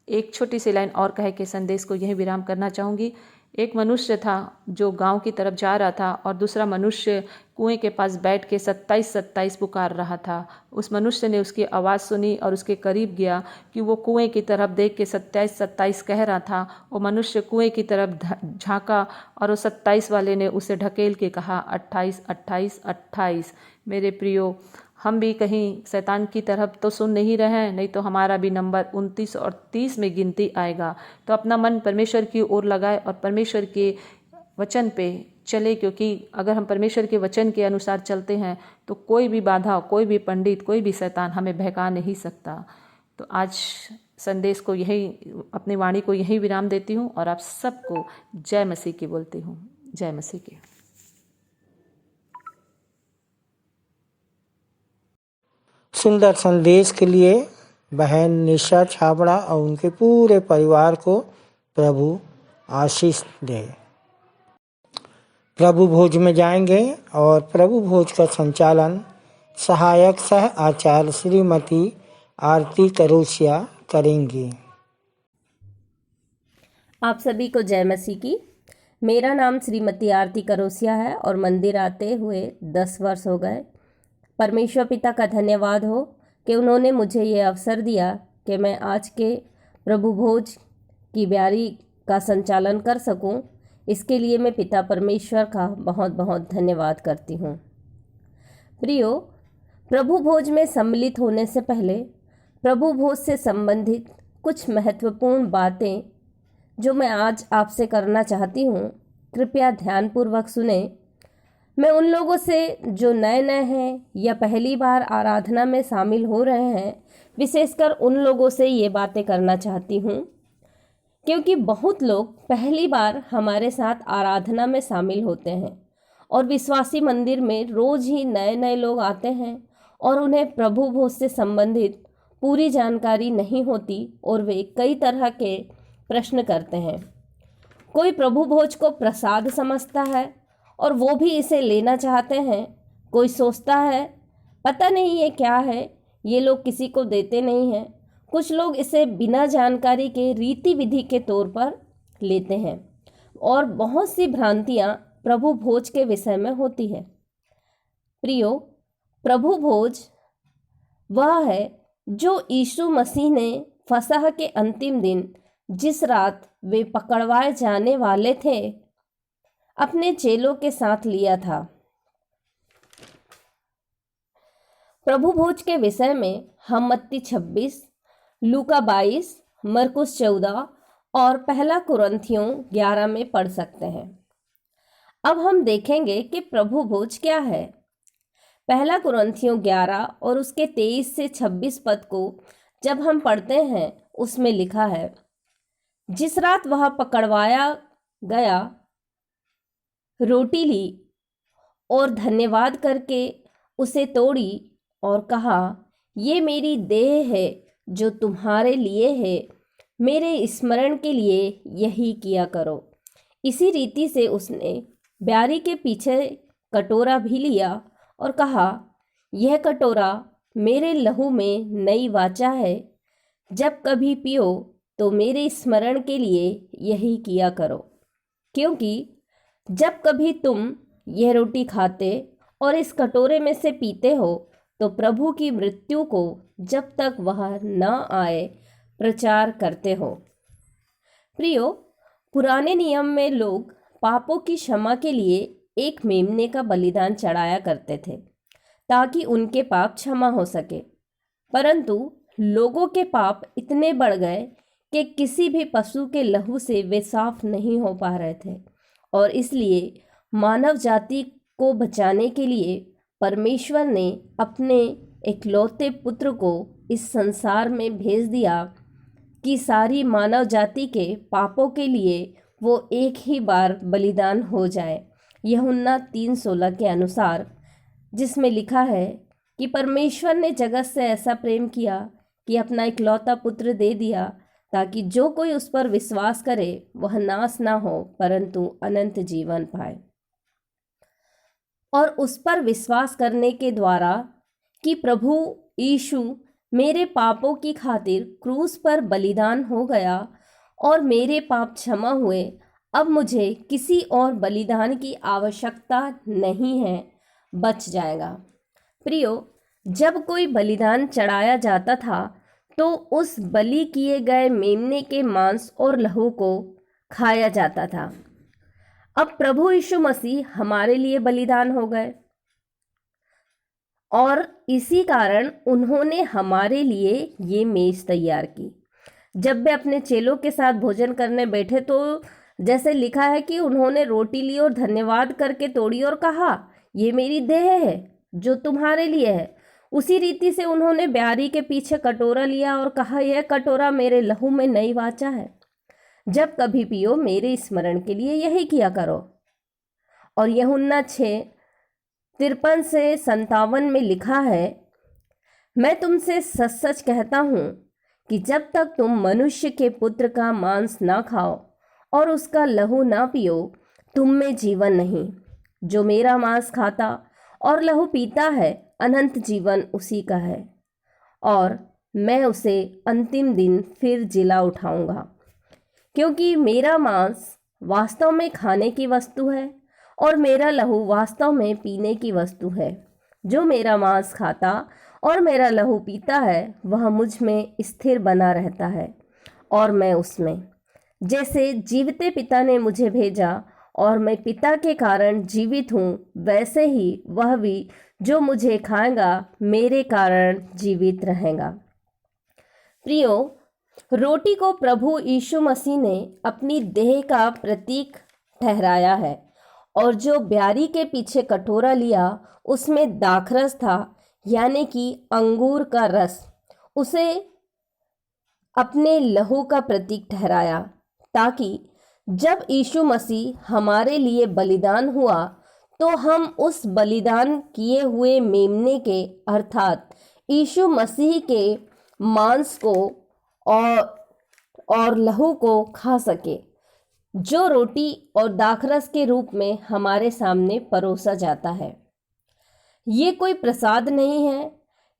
एक छोटी सी लाइन और कह के संदेश को यही विराम करना चाहूँगी। एक मनुष्य था जो गांव की तरफ जा रहा था और दूसरा मनुष्य कुएं के पास बैठ के 27-27 पुकार रहा था। उस मनुष्य ने उसकी आवाज़ सुनी और उसके करीब गया कि वो कुएं की तरफ देख के 27-27 कह रहा था। वो मनुष्य कुएं की तरफ झांका और वो 27 वाले ने उसे ढकेल के कहा, 28-28-28। मेरे प्रियो, हम भी कहीं शैतान की तरफ तो सुन नहीं रहे हैं, नहीं तो हमारा भी नंबर 29 और 30 में गिनती आएगा। तो अपना मन परमेश्वर की ओर लगाए और परमेश्वर के वचन पे चले, क्योंकि अगर हम परमेश्वर के वचन के अनुसार चलते हैं तो कोई भी बाधा, कोई भी पंडित, कोई भी शैतान हमें बहका नहीं सकता। तो आज संदेश को यही, अपनी वाणी को यही विराम देती हूँ और आप सबको जय मसीह की बोलती हूँ। जय मसीह की। सुंदर संदेश के लिए बहन निशा छाबड़ा और उनके पूरे परिवार को प्रभु आशीष दे। प्रभु भोज में जाएंगे और प्रभु भोज का संचालन सहायक सह आचार्य श्रीमती आरती करोसिया करेंगी। आप सभी को जय मसीह की। मेरा नाम श्रीमती आरती करोसिया है और मंदिर आते हुए 10 वर्ष हो गए। परमेश्वर पिता का धन्यवाद हो कि उन्होंने मुझे ये अवसर दिया कि मैं आज के प्रभु भोज की ब्यारी का संचालन कर सकूं। इसके लिए मैं पिता परमेश्वर का बहुत बहुत धन्यवाद करती हूं। प्रियो, प्रभु भोज में सम्मिलित होने से पहले प्रभु भोज से संबंधित कुछ महत्वपूर्ण बातें जो मैं आज आपसे करना चाहती हूं, कृपया ध्यानपूर्वक सुने। मैं उन लोगों से जो नए नए हैं या पहली बार आराधना में शामिल हो रहे हैं, विशेषकर उन लोगों से ये बातें करना चाहती हूँ, क्योंकि बहुत लोग पहली बार हमारे साथ आराधना में शामिल होते हैं और विश्वासी मंदिर में रोज़ ही नए नए लोग आते हैं और उन्हें प्रभु भोज से संबंधित पूरी जानकारी नहीं होती और वे कई तरह के प्रश्न करते हैं। कोई प्रभु भोज को प्रसाद समझता है और वो भी इसे लेना चाहते हैं। कोई सोचता है पता नहीं ये क्या है, ये लोग किसी को देते नहीं हैं। कुछ लोग इसे बिना जानकारी के रीति विधि के तौर पर लेते हैं और बहुत सी भ्रांतियाँ प्रभु भोज के विषय में होती है। प्रियो, प्रभु भोज वह है जो यीशु मसीह ने फसह के अंतिम दिन, जिस रात वे पकड़वाए जाने वाले थे, अपने चेलों के साथ लिया था। प्रभु भोज के विषय में हम मत्ती 26, लूका 22, मरकुस 14 और पहला कुरिन्थियों 11 में पढ़ सकते हैं। अब हम देखेंगे कि प्रभु भोज क्या है। पहला कुरिन्थियों 11 और उसके 23 से 26 पद को जब हम पढ़ते हैं, उसमें लिखा है, जिस रात वह पकड़वाया गया, रोटी ली और धन्यवाद करके उसे तोड़ी और कहा, ये मेरी देह है जो तुम्हारे लिए है, मेरे स्मरण के लिए यही किया करो। इसी रीति से उसने ब्यारी के पीछे कटोरा भी लिया और कहा, यह कटोरा मेरे लहू में नई वाचा है, जब कभी पियो तो मेरे स्मरण के लिए यही किया करो। क्योंकि जब कभी तुम यह रोटी खाते और इस कटोरे में से पीते हो तो प्रभु की मृत्यु को जब तक वह न आए प्रचार करते हो। प्रियो, पुराने नियम में लोग पापों की क्षमा के लिए एक मेमने का बलिदान चढ़ाया करते थे ताकि उनके पाप क्षमा हो सके। परंतु लोगों के पाप इतने बढ़ गए कि किसी भी पशु के लहू से वे साफ नहीं हो पा रहे थे, और इसलिए मानव जाति को बचाने के लिए परमेश्वर ने अपने इकलौते पुत्र को इस संसार में भेज दिया कि सारी मानव जाति के पापों के लिए वो एक ही बार बलिदान हो जाए। यूहन्ना 3:16 के अनुसार, जिसमें लिखा है कि परमेश्वर ने जगत से ऐसा प्रेम किया कि अपना इकलौता पुत्र दे दिया ताकि जो कोई उस पर विश्वास करे वह नाश ना हो परंतु अनंत जीवन पाए। और उस पर विश्वास करने के द्वारा कि प्रभु यीशु मेरे पापों की खातिर क्रूस पर बलिदान हो गया और मेरे पाप क्षमा हुए, अब मुझे किसी और बलिदान की आवश्यकता नहीं है, बच जाएगा। प्रियो, जब कोई बलिदान चढ़ाया जाता था तो उस बलि किए गए मेमने के मांस और लहू को खाया जाता था। अब प्रभु यीशु मसीह हमारे लिए बलिदान हो गए और इसी कारण उन्होंने हमारे लिए ये मेज तैयार की। जब वे अपने चेलों के साथ भोजन करने बैठे तो जैसे लिखा है कि उन्होंने रोटी ली और धन्यवाद करके तोड़ी और कहा, ये मेरी देह है जो तुम्हारे लिए है। उसी रीति से उन्होंने ब्यारी के पीछे कटोरा लिया और कहा, यह कटोरा मेरे लहू में नई वाचा है, जब कभी पियो मेरे स्मरण के लिए यही किया करो। और यूहन्ना 6:53 से 57 में लिखा है, मैं तुमसे सच सच कहता हूँ कि जब तक तुम मनुष्य के पुत्र का मांस ना खाओ और उसका लहू ना पियो, तुम में जीवन नहीं। जो मेरा मांस खाता और लहू पीता है, अनंत जीवन उसी का है, और मैं उसे अंतिम दिन फिर जिला उठाऊंगा। क्योंकि मेरा मांस वास्तव में खाने की वस्तु है और मेरा लहू वास्तव में पीने की वस्तु है। जो मेरा मांस खाता और मेरा लहू पीता है, वह मुझ में स्थिर बना रहता है और मैं उसमें। जैसे जीविते पिता ने मुझे भेजा और मैं पिता के कारण जीवित हूँ, वैसे ही वह भी जो मुझे खाएगा मेरे कारण जीवित रहेगा। प्रियो, रोटी को प्रभु यीशु मसीह ने अपनी देह का प्रतीक ठहराया है, और जो ब्यारी के पीछे कटोरा लिया उसमें दाखरस था, यानी कि अंगूर का रस, उसे अपने लहू का प्रतीक ठहराया, ताकि जब यीशु मसीह हमारे लिए बलिदान हुआ तो हम उस बलिदान किए हुए मेमने के अर्थात यीशु मसीह के मांस को और लहू को खा सके, जो रोटी और दाखरस के रूप में हमारे सामने परोसा जाता है। ये कोई प्रसाद नहीं है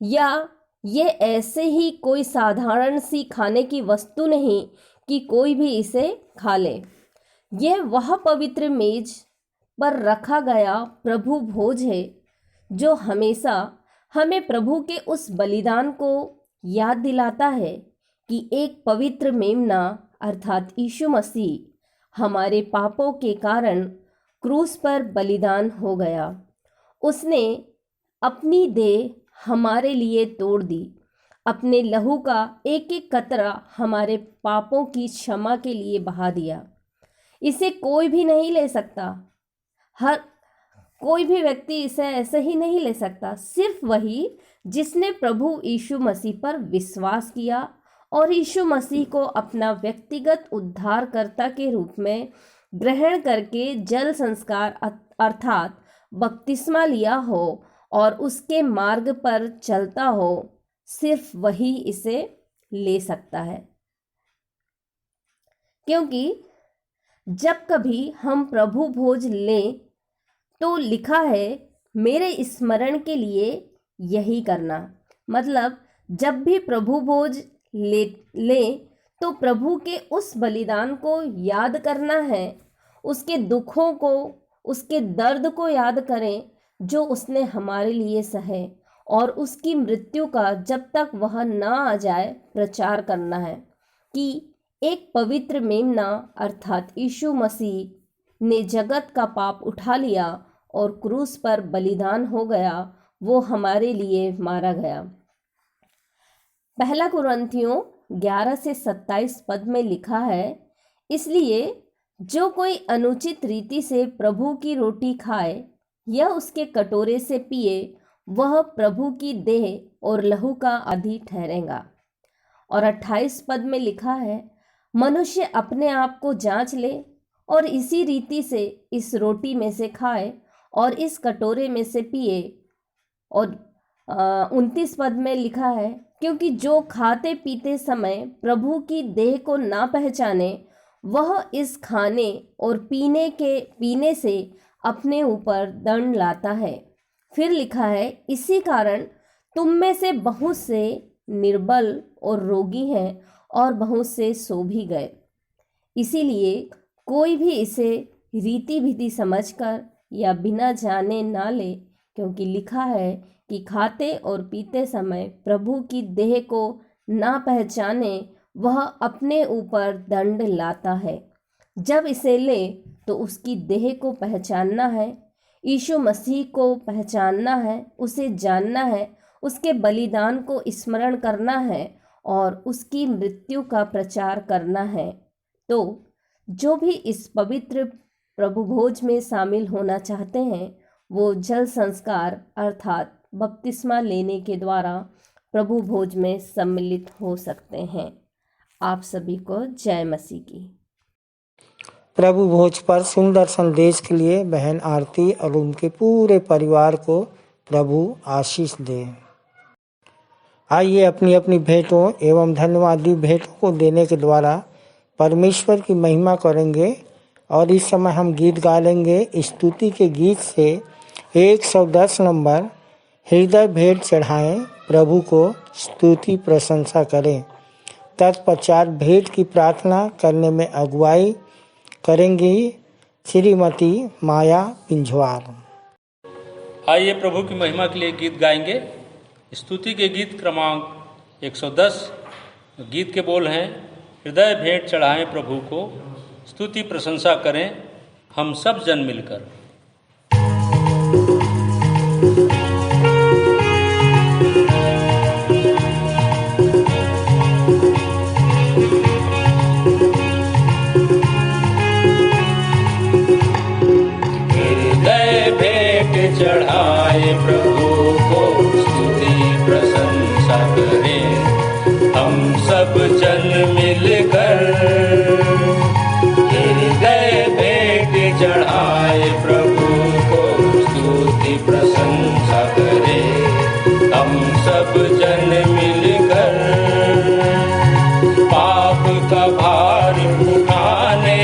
या ये ऐसे ही कोई साधारण सी खाने की वस्तु नहीं कि कोई भी इसे खा ले। यह वह पवित्र मेज पर रखा गया प्रभु भोज है जो हमेशा हमें प्रभु के उस बलिदान को याद दिलाता है कि एक पवित्र मेमना अर्थात यीशु मसीह हमारे पापों के कारण क्रूस पर बलिदान हो गया। उसने अपनी देह हमारे लिए तोड़ दी, अपने लहू का एक एक कतरा हमारे पापों की क्षमा के लिए बहा दिया। इसे कोई भी नहीं ले सकता, कोई भी व्यक्ति इसे ऐसे ही नहीं ले सकता। सिर्फ वही जिसने प्रभु यीशु मसीह पर विश्वास किया और यीशु मसीह को अपना व्यक्तिगत उद्धारकर्ता के रूप में ग्रहण करके जल संस्कार अर्थात बपतिस्मा लिया हो और उसके मार्ग पर चलता हो, सिर्फ वही इसे ले सकता है। क्योंकि जब कभी हम प्रभु भोज लें तो लिखा है मेरे स्मरण के लिए यही करना। मतलब जब भी प्रभु भोज ले तो प्रभु के उस बलिदान को याद करना है, उसके दुखों को, उसके दर्द को याद करें जो उसने हमारे लिए सहे, और उसकी मृत्यु का जब तक वह ना आ जाए प्रचार करना है कि एक पवित्र मेमना अर्थात यीशु मसीह ने जगत का पाप उठा लिया और क्रूस पर बलिदान हो गया, वो हमारे लिए मारा गया। पहला कुरिन्थियों 11 से 27 पद में लिखा है, इसलिए जो कोई अनुचित रीति से प्रभु की रोटी खाए या उसके कटोरे से पिए वह प्रभु की देह और लहू का आदि ठहरेगा। और 28 पद में लिखा है, मनुष्य अपने आप को जांच ले और इसी रीति से इस रोटी में से खाए और इस कटोरे में से पिए। और 29 पद में लिखा है, क्योंकि जो खाते पीते समय प्रभु की देह को ना पहचाने वह इस खाने और पीने से अपने ऊपर दंड लाता है। फिर लिखा है, इसी कारण तुम में से बहुत से निर्बल और रोगी हैं और बहुत से सो भी गए। इसीलिए कोई भी इसे रीति विधि समझकर या बिना जाने ना ले, क्योंकि लिखा है कि खाते और पीते समय प्रभु की देह को ना पहचाने वह अपने ऊपर दंड लाता है। जब इसे ले तो उसकी देह को पहचानना है, यीशु मसीह को पहचानना है, उसे जानना है, उसके बलिदान को स्मरण करना है और उसकी मृत्यु का प्रचार करना है। तो जो भी इस पवित्र प्रभु भोज में शामिल होना चाहते हैं वो जल संस्कार अर्थात बपतिस्मा लेने के द्वारा प्रभु भोज में सम्मिलित हो सकते हैं। आप सभी को जय मसीह की। प्रभु भोज पर सुंदर संदेश के लिए बहन आरती और उनके पूरे परिवार को प्रभु आशीष दे। आइए अपनी अपनी भेंटों एवं धन्यवादी भेंटों को देने के द्वारा परमेश्वर की महिमा करेंगे। और इस समय हम गीत गा लेंगे स्तुति के गीत से 110 नंबर, हृदय भेंट चढ़ाएं प्रभु को स्तुति प्रशंसा करें। तत्पश्चात भेंट की प्रार्थना करने में अगुवाई करेंगी श्रीमती माया पिंजवार। आइए प्रभु की महिमा के लिए गीत गाएंगे। स्तुति के गीत क्रमांक 110। गीत के बोल हैं, हृदय भेंट चढ़ाएं प्रभु को स्तुति प्रशंसा करें हम सब जन मिलकर। हृदय भेंट चढ़ाए प्रभु को स्तुति प्रशंसा करें हम सब जन मिलकर। हृदय भेंट चढ़ाए प्रभु को स्तुति प्रशंसा करें हम सब जन मिलकर। पाप का भार उठाने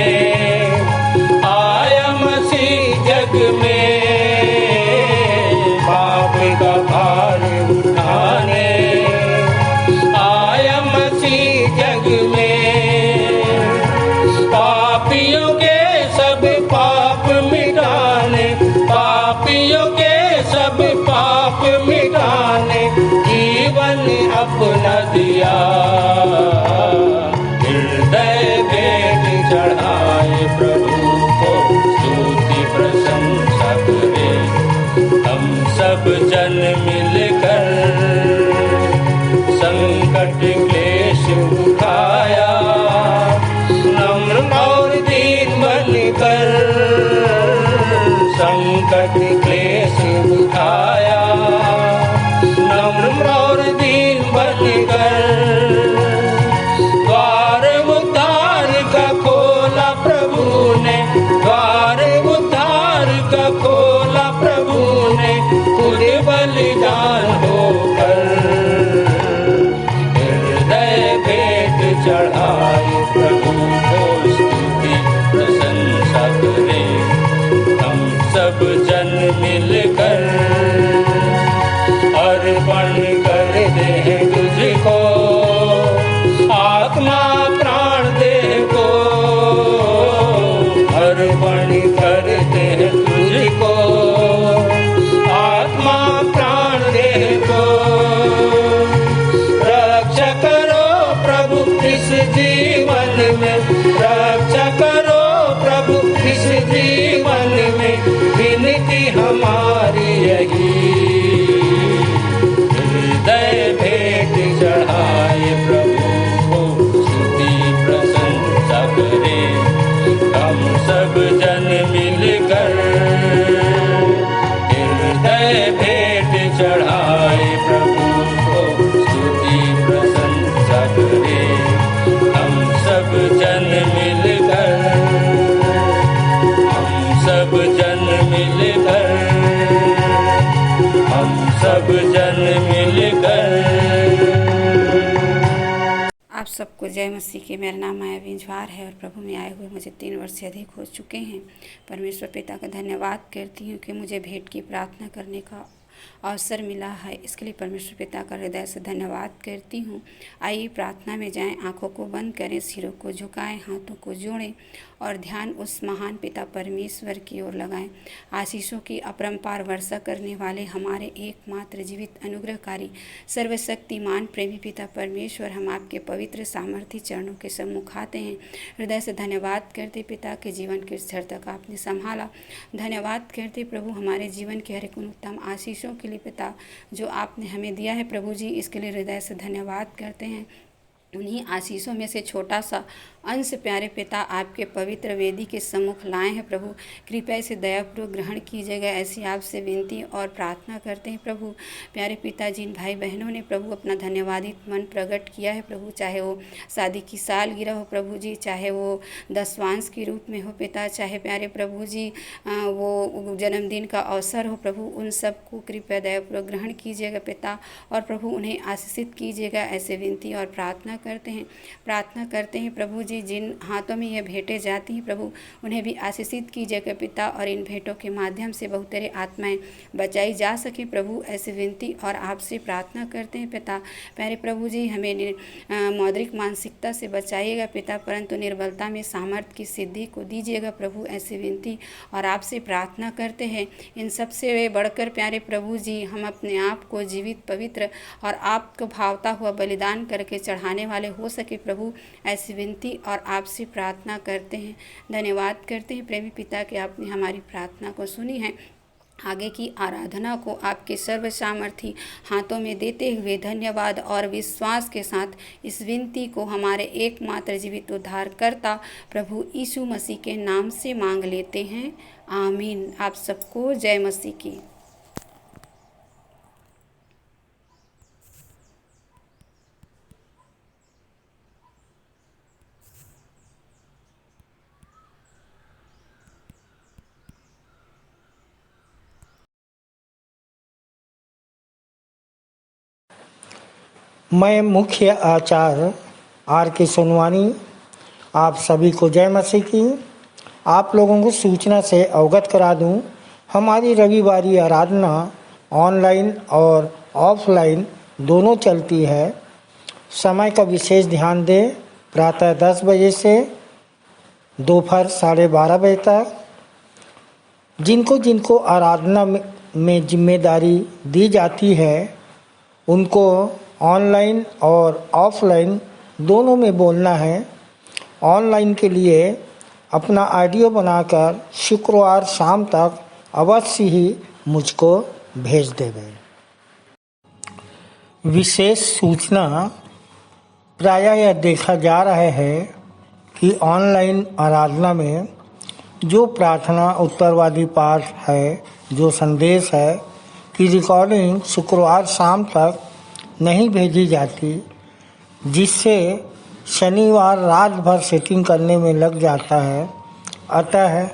आया मसीह जग में, पाप का भार उठाने आया मसीह जग में। संकट क्लेश उठाया, नम्र और दीन बनकर द्वार उद्धार का खोला प्रभु ने, द्वार उद्धार का खोला प्रभु ने, खुद बलिदान होकर हृदय भेंट चढ़ाए प्रभु को स्तुति प्रशंसा करें। हम सब जन मिलकर अर्पण कर दे तुझको, आत्मा प्राण देह को अर्पण कर दे तुझको, आत्मा प्राण देह को। रक्षा करो प्रभु इस जीवन में, रक्षा करो प्रभु इस जीवन में, विनती हमारी यही हृदय भेंट चढ़ाए प्रभु को स्तुति प्रशंसा करें। हम सब जन मिलकर हृदय भेंट चढ़ाए प्रभु को स्तुति प्रशंसा करें। हम सब जन मिलकर, हम सब जन मिलकर, हम सब जन मिलकर। आप सबको जय मसीह की। मेरा नाम माया बिंजवार है और प्रभु में आए हुए मुझे 3 वर्ष से अधिक हो चुके हैं। परमेश्वर पिता का धन्यवाद करती हूँ कि मुझे भेंट की प्रार्थना करने का अवसर मिला है। इसके लिए परमेश्वर पिता का हृदय से धन्यवाद करती हूँ। आइए प्रार्थना में जाएं, आंखों को बंद करें, सिरों को झुकाएं, हाथों को जोड़ें और ध्यान उस महान पिता परमेश्वर की ओर लगाएं। आशीषों की अपरंपार वर्षा करने वाले हमारे एकमात्र जीवित अनुग्रहकारी सर्वशक्तिमान प्रेमी पिता परमेश्वर, हम आपके पवित्र सामर्थी चरणों के सम्मुख आते हैं। हृदय से धन्यवाद करते पिता के जीवन के स्तर तक आपने संभाला। धन्यवाद करते प्रभु हमारे जीवन के हर एक उत्तम आशीषों के लिए पिता जो आपने हमें दिया है प्रभु जी, इसके लिए हृदय से धन्यवाद करते हैं। उन्हीं आशीषों में से छोटा सा अंश प्यारे पिता आपके पवित्र वेदी के सम्मुख लाए हैं प्रभु। कृपया से दयापूर्वक ग्रहण कीजिएगा, ऐसी आपसे विनती और प्रार्थना करते हैं प्रभु। प्यारे पिता, जिन भाई बहनों ने प्रभु अपना धन्यवादित मन प्रकट किया है प्रभु, चाहे वो शादी की सालगिरह हो प्रभु जी, चाहे वो दशवांश के रूप में हो पिता, चाहे प्यारे प्रभु जी वो जन्मदिन का अवसर हो प्रभु, उन सबको कृपया दयापूर्वक ग्रहण कीजिएगा पिता और प्रभु उन्हें आशीषित कीजिएगा, ऐसे विनती और प्रार्थना करते हैं प्रभु जी। जिन हाथों में यह भेंटें जाती हैं प्रभु, उन्हें भी आशीषित कीजिएगा पिता और इन भेंटों के माध्यम से बहुत तेरे आत्माएं बचाई जा सके प्रभु, ऐसी विनती और आपसे प्रार्थना करते हैं पिता। प्यारे प्रभु जी, हमें मौद्रिक मानसिकता से बचाइएगा पिता, परंतु निर्बलता में सामर्थ्य की सिद्धि को दीजिएगा प्रभु, ऐसी विनती और आपसे प्रार्थना करते हैं। इन सबसे बढ़कर प्यारे प्रभु जी, हम अपने आप को जीवित, पवित्र और आपको भावता हुआ बलिदान करके चढ़ाने वाले हो सके प्रभु, ऐसी विनती और आपसे प्रार्थना करते हैं। धन्यवाद करते हैं प्रेमी पिता कि आपने हमारी प्रार्थना को सुनी है। आगे की आराधना को आपके सर्व सामर्थी हाथों में देते हुए धन्यवाद और विश्वास के साथ इस विनती को हमारे एकमात्र जीवित उद्धारकर्ता प्रभु यीशु मसीह के नाम से मांग लेते हैं, आमीन। आप सबको जय मसीह की। मैं मुख्य आचार्य R.K. सोनवानी आप सभी को जय मसीह की। आप लोगों को सूचना से अवगत करा दूं, हमारी रविवारी आराधना ऑनलाइन और ऑफलाइन दोनों चलती है। समय का विशेष ध्यान दें, प्रातः 10 बजे से दोपहर 12:30 बजे तक। जिनको आराधना में जिम्मेदारी दी जाती है उनको ऑनलाइन और ऑफलाइन दोनों में बोलना है। ऑनलाइन के लिए अपना ऑडियो बनाकर शुक्रवार शाम तक अवश्य ही मुझको भेज देवे। विशेष सूचना, प्रायः यह देखा जा रहा है कि ऑनलाइन आराधना में जो प्रार्थना उत्तरवादी पाठ है, जो संदेश है कि रिकॉर्डिंग शुक्रवार शाम तक नहीं भेजी जाती, जिससे शनिवार रात भर सेटिंग करने में लग जाता है। अतः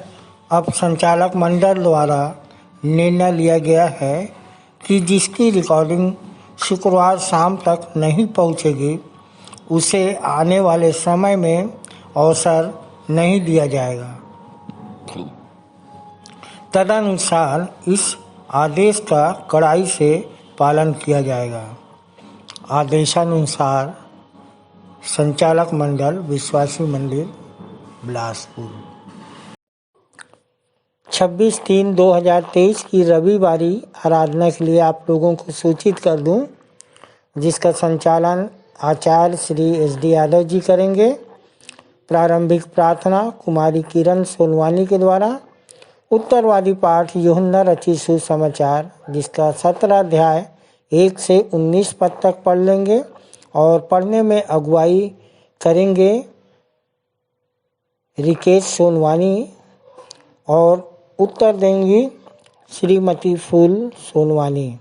अब संचालक मंडल द्वारा निर्णय लिया गया है कि जिसकी रिकॉर्डिंग शुक्रवार शाम तक नहीं पहुंचेगी, उसे आने वाले समय में अवसर नहीं दिया जाएगा। तदनुसार इस आदेश का कड़ाई से पालन किया जाएगा। आदेशानुसार संचालक मंडल, विश्वासी मंदिर, बिलासपुर। 26/3/2023 की रविवारी आराधना के लिए आप लोगों को सूचित कर दूं, जिसका संचालन आचार्य श्री SD यादव जी करेंगे। प्रारंभिक प्रार्थना कुमारी किरण सोनवानी के द्वारा। उत्तरवादी पाठ यूहन्ना रचित सुसमाचार, जिसका 17 अध्याय 1 से 19 पद तक पढ़ लेंगे और पढ़ने में अगुवाई करेंगे रिकेश सोनवानी और उत्तर देंगी श्रीमती फूल सोनवानी।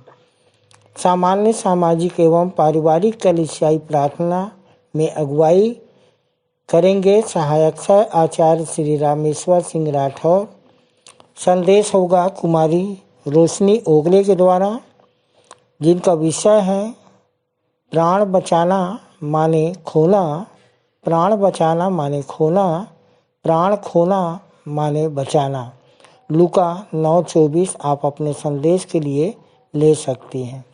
सामान्य सामाजिक एवं पारिवारिक कलीसियाई प्रार्थना में अगुवाई करेंगे सहायक सह आचार्य श्री रामेश्वर सिंह राठौर। संदेश होगा कुमारी रोशनी ओगले के द्वारा, जिनका विषय है प्राण बचाना माने खोना, प्राण बचाना माने खोना, प्राण खोना माने बचाना। लूका 9:24 आप अपने संदेश के लिए ले सकती हैं।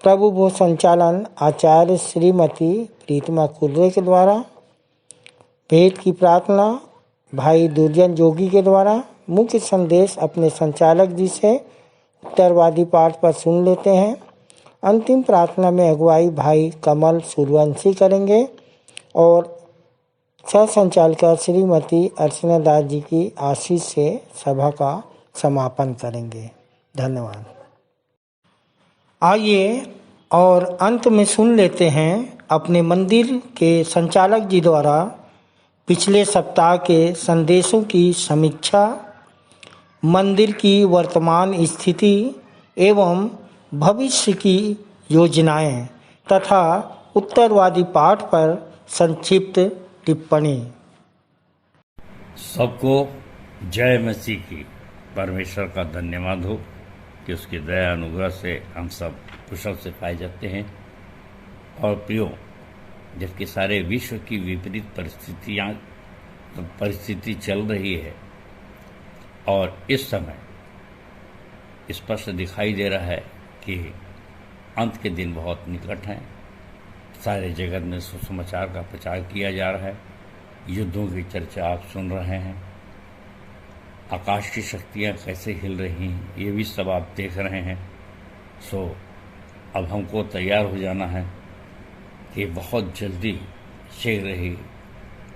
प्रभु भोज संचालन आचार्य श्रीमती प्रीतिमा कुर्रे के द्वारा। भेंट की प्रार्थना भाई दुर्जन जोगी के द्वारा। मुख्य संदेश अपने संचालक जी से उत्तरवादी पाठ पर सुन लेते हैं। अंतिम प्रार्थना में अगुवाई भाई कमल सूर्यवंशी करेंगे और सह संचालिका श्रीमती अर्चना दास जी की आशीष से सभा का समापन करेंगे। धन्यवाद। आइए और अंत में सुन लेते हैं अपने मंदिर के संचालक जी द्वारा पिछले सप्ताह के संदेशों की समीक्षा, मंदिर की वर्तमान स्थिति एवं भविष्य की योजनाएं तथा उत्तरवादी पाठ पर संक्षिप्त टिप्पणी। सबको जय मसीह की। परमेश्वर का धन्यवाद हो कि उसकी दया अनुग्रह से हम सब कुशल से पाए जाते हैं। और प्रियो, जबकि सारे विश्व की विपरीत परिस्थिति चल रही है और इस समय स्पष्ट दिखाई दे रहा है कि अंत के दिन बहुत निकट हैं। सारे जगत में सुसमाचार का प्रचार किया जा रहा है। युद्धों की चर्चा आप सुन रहे हैं। आकाश की शक्तियाँ कैसे हिल रही हैं, ये भी सब आप देख रहे हैं। सो अब हमको तैयार हो जाना है कि बहुत जल्दी शीघ्र ही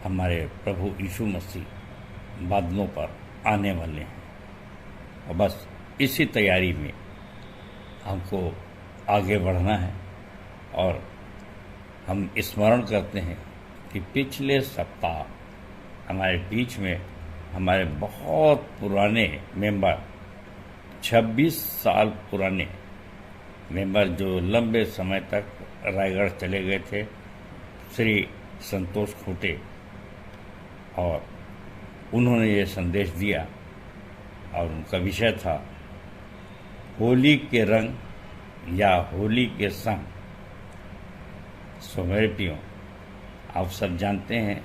हमारे प्रभु यीशु मसीह बादलों पर आने वाले हैं। और बस इसी तैयारी में हमको आगे बढ़ना है। और हम स्मरण करते हैं कि पिछले सप्ताह हमारे बीच में हमारे बहुत पुराने मेंबर, 26 साल पुराने मेंबर जो लंबे समय तक रायगढ़ चले गए थे, श्री संतोष खूंटे, और उन्होंने ये संदेश दिया और उनका विषय था होली के रंग या होली के संग। सो मेरे प्रियो, आप सब जानते हैं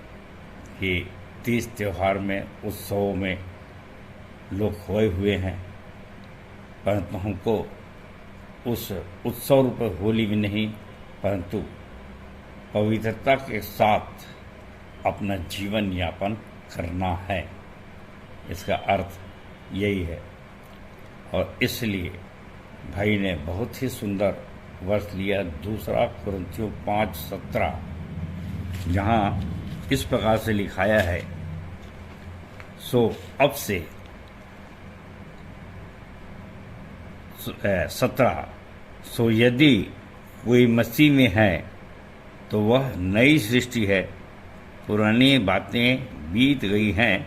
कि तीज त्यौहार में, उत्सवों में लोग खोए हुए हैं, परंतु हमको उस उत्सव रूप होली में नहीं, परंतु पवित्रता के साथ अपना जीवन यापन करना है। इसका अर्थ यही है। और इसलिए भाई ने बहुत ही सुंदर वर्ष लिया, 2 कुरिन्थियों 5:17, जहाँ इस प्रकार से लिखाया है, सो अब से 17, सो यदि कोई मसीह में है तो वह नई सृष्टि है, पुरानी बातें बीत गई हैं,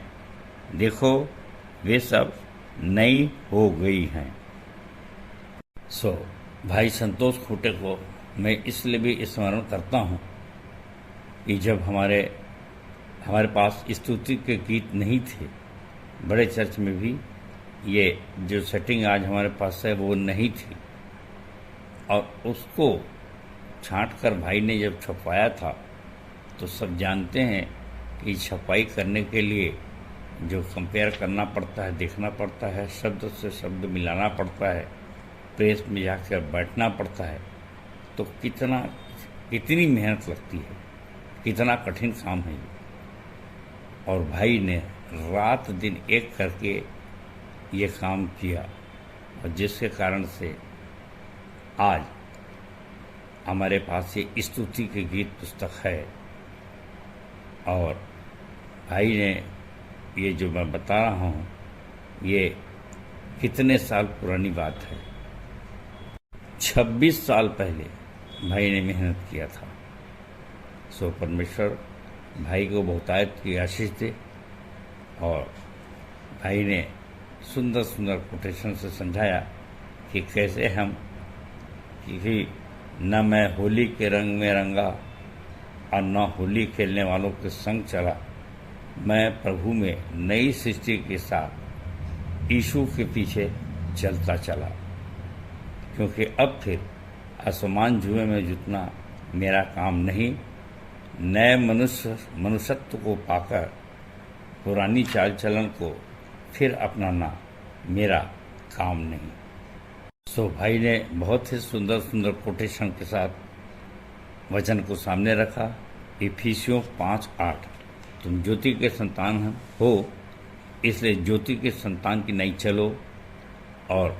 देखो वे सब नई हो गई हैं। भाई संतोष खूंटे को मैं इसलिए भी स्मरण करता हूँ कि जब हमारे पास स्तुति के गीत नहीं थे, बड़े चर्च में भी ये जो सेटिंग आज हमारे पास है वो नहीं थी, और उसको छांट कर भाई ने जब छपवाया था तो सब जानते हैं कि छपाई करने के लिए जो कंपेयर करना पड़ता है, देखना पड़ता है, शब्द से शब्द मिलाना पड़ता है, प्रेस में जाकर बैठना पड़ता है, तो कितनी मेहनत लगती है, कितना कठिन काम है ये। और भाई ने रात दिन एक करके ये काम किया, और जिसके कारण से आज हमारे पास ये स्तुति के गीत पुस्तक है। और भाई ने ये जो मैं बता रहा हूँ ये कितने साल पुरानी बात है, 26 साल पहले भाई ने मेहनत किया था। परमेश्वर भाई को बहुतायत की आशीष दे। और भाई ने सुंदर सुंदर कोटेशन से समझाया कि कैसे हम, क्योंकि न मैं होली के रंग में रंगा और न होली खेलने वालों के संग चला, मैं प्रभु में नई सृष्टि के साथ यीशु के पीछे चलता चला, क्योंकि अब फिर आसमान जुए में जुटना मेरा काम नहीं, नए मनुष्यत्व को पाकर पुरानी चाल चलन को फिर अपनाना मेरा काम नहीं। भाई ने बहुत ही सुंदर सुंदर कोटेशन के साथ वचन को सामने रखा। इफिसियों 5:8, तुम ज्योति के संतान हो, इसलिए ज्योति के संतान की नहीं चलो, और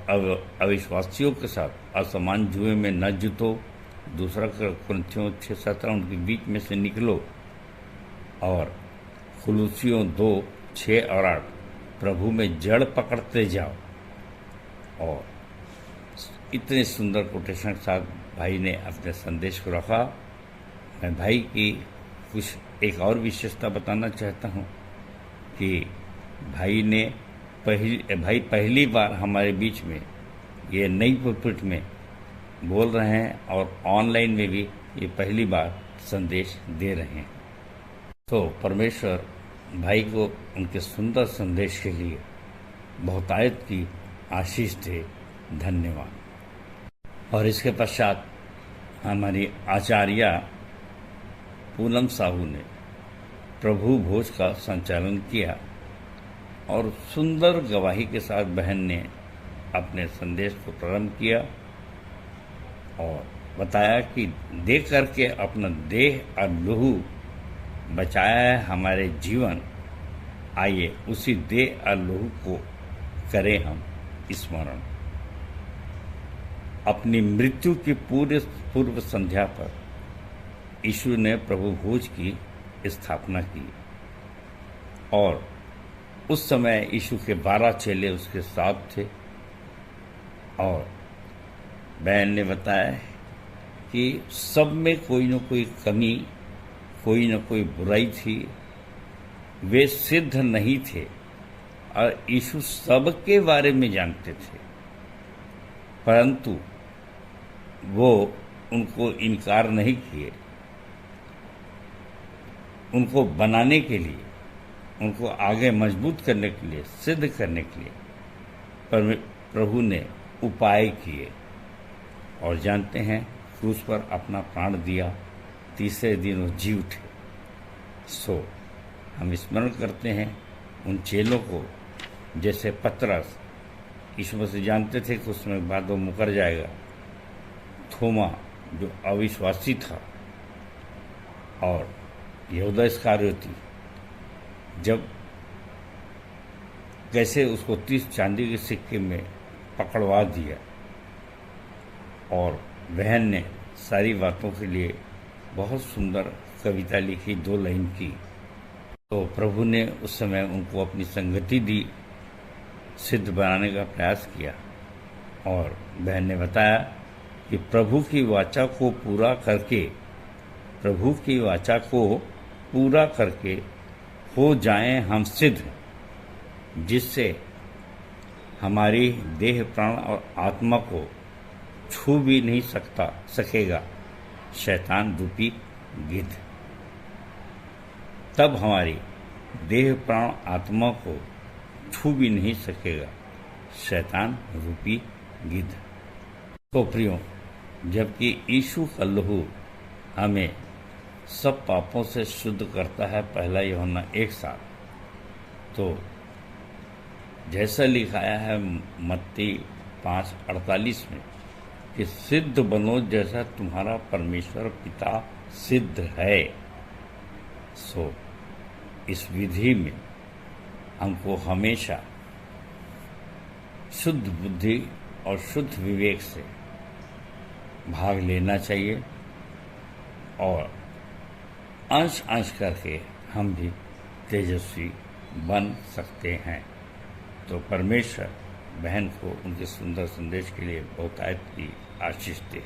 अविश्वासियों के साथ असमान जुए में न जुटो। दूसरा कुरिन्थियों 6:17, उनके बीच में से निकलो। और कुलुसियों 2:6 और 8, प्रभु में जड़ पकड़ते जाओ। और इतने सुंदर कोटेशन के साथ भाई ने अपने संदेश को रखा। मैं भाई की कुछ एक और विशेषता बताना चाहता हूँ कि भाई पहली बार हमारे बीच में ये नई पुलपिट में बोल रहे हैं, और ऑनलाइन में भी ये पहली बार संदेश दे रहे हैं। परमेश्वर भाई को उनके सुंदर संदेश के लिए बहुतायत की आशीष दे। धन्यवाद। और इसके पश्चात हमारी आचार्या पूनम साहू ने प्रभु भोज का संचालन किया, और सुंदर गवाही के साथ बहन ने अपने संदेश को प्रारंभ किया और बताया कि दे करके अपना देह और लहू बचाया है हमारे जीवन, आइए उसी देह और लहू को करें हम स्मरण। अपनी मृत्यु की पूर्व संध्या पर यीशु ने प्रभु भोज की स्थापना की, और उस समय यीशु के 12 चेले उसके साथ थे। और बहन ने बताया कि सब में कोई न कोई कमी, कोई न कोई बुराई थी, वे सिद्ध नहीं थे, और यीशु सबके बारे में जानते थे, परंतु वो उनको इनकार नहीं किए। उनको बनाने के लिए, उनको आगे मजबूत करने के लिए, सिद्ध करने के लिए प्रभु ने उपाय किए, और जानते हैं क्रूस पर अपना प्राण दिया, तीसरे दिन वो जी उठे। हम स्मरण करते हैं उन चेलों को, जैसे पतरस, यीशु मसीह जानते थे कि उसमें बाद वो मुकर जाएगा। थोमा जो अविश्वासी था, और यहूदा इस्करियोती, जब कैसे उसको 30 चांदी के सिक्के में पकड़वा दिया, और बहन ने सारी बातों के लिए बहुत सुंदर कविता लिखी, 2 लाइन की। तो प्रभु ने उस समय उनको अपनी संगति दी, सिद्ध बनाने का प्रयास किया, और बहन ने बताया कि प्रभु की वाचा को पूरा करके हो जाएं हम सिद्ध, जिससे हमारी देह प्राण और आत्मा को छू भी नहीं सकेगा शैतान रूपी गिद्ध। तब हमारी देह प्राण आत्मा को छू भी नहीं सकेगा शैतान रूपी गिद्ध। तो प्रियो, जबकि यीशु का लहू हमें सब पापों से शुद्ध करता है, पहला यूहन्ना 1:7, तो जैसा लिखाया है मत्ती 5:48 में कि सिद्ध बनो जैसा तुम्हारा परमेश्वर पिता सिद्ध है। सो इस विधि में हमको हमेशा शुद्ध बुद्धि और शुद्ध विवेक से भाग लेना चाहिए और अंश अंश करके हम भी तेजस्वी बन सकते हैं। तो परमेश्वर बहन को उनके सुंदर संदेश के लिए बहुतायत की आशीष दे।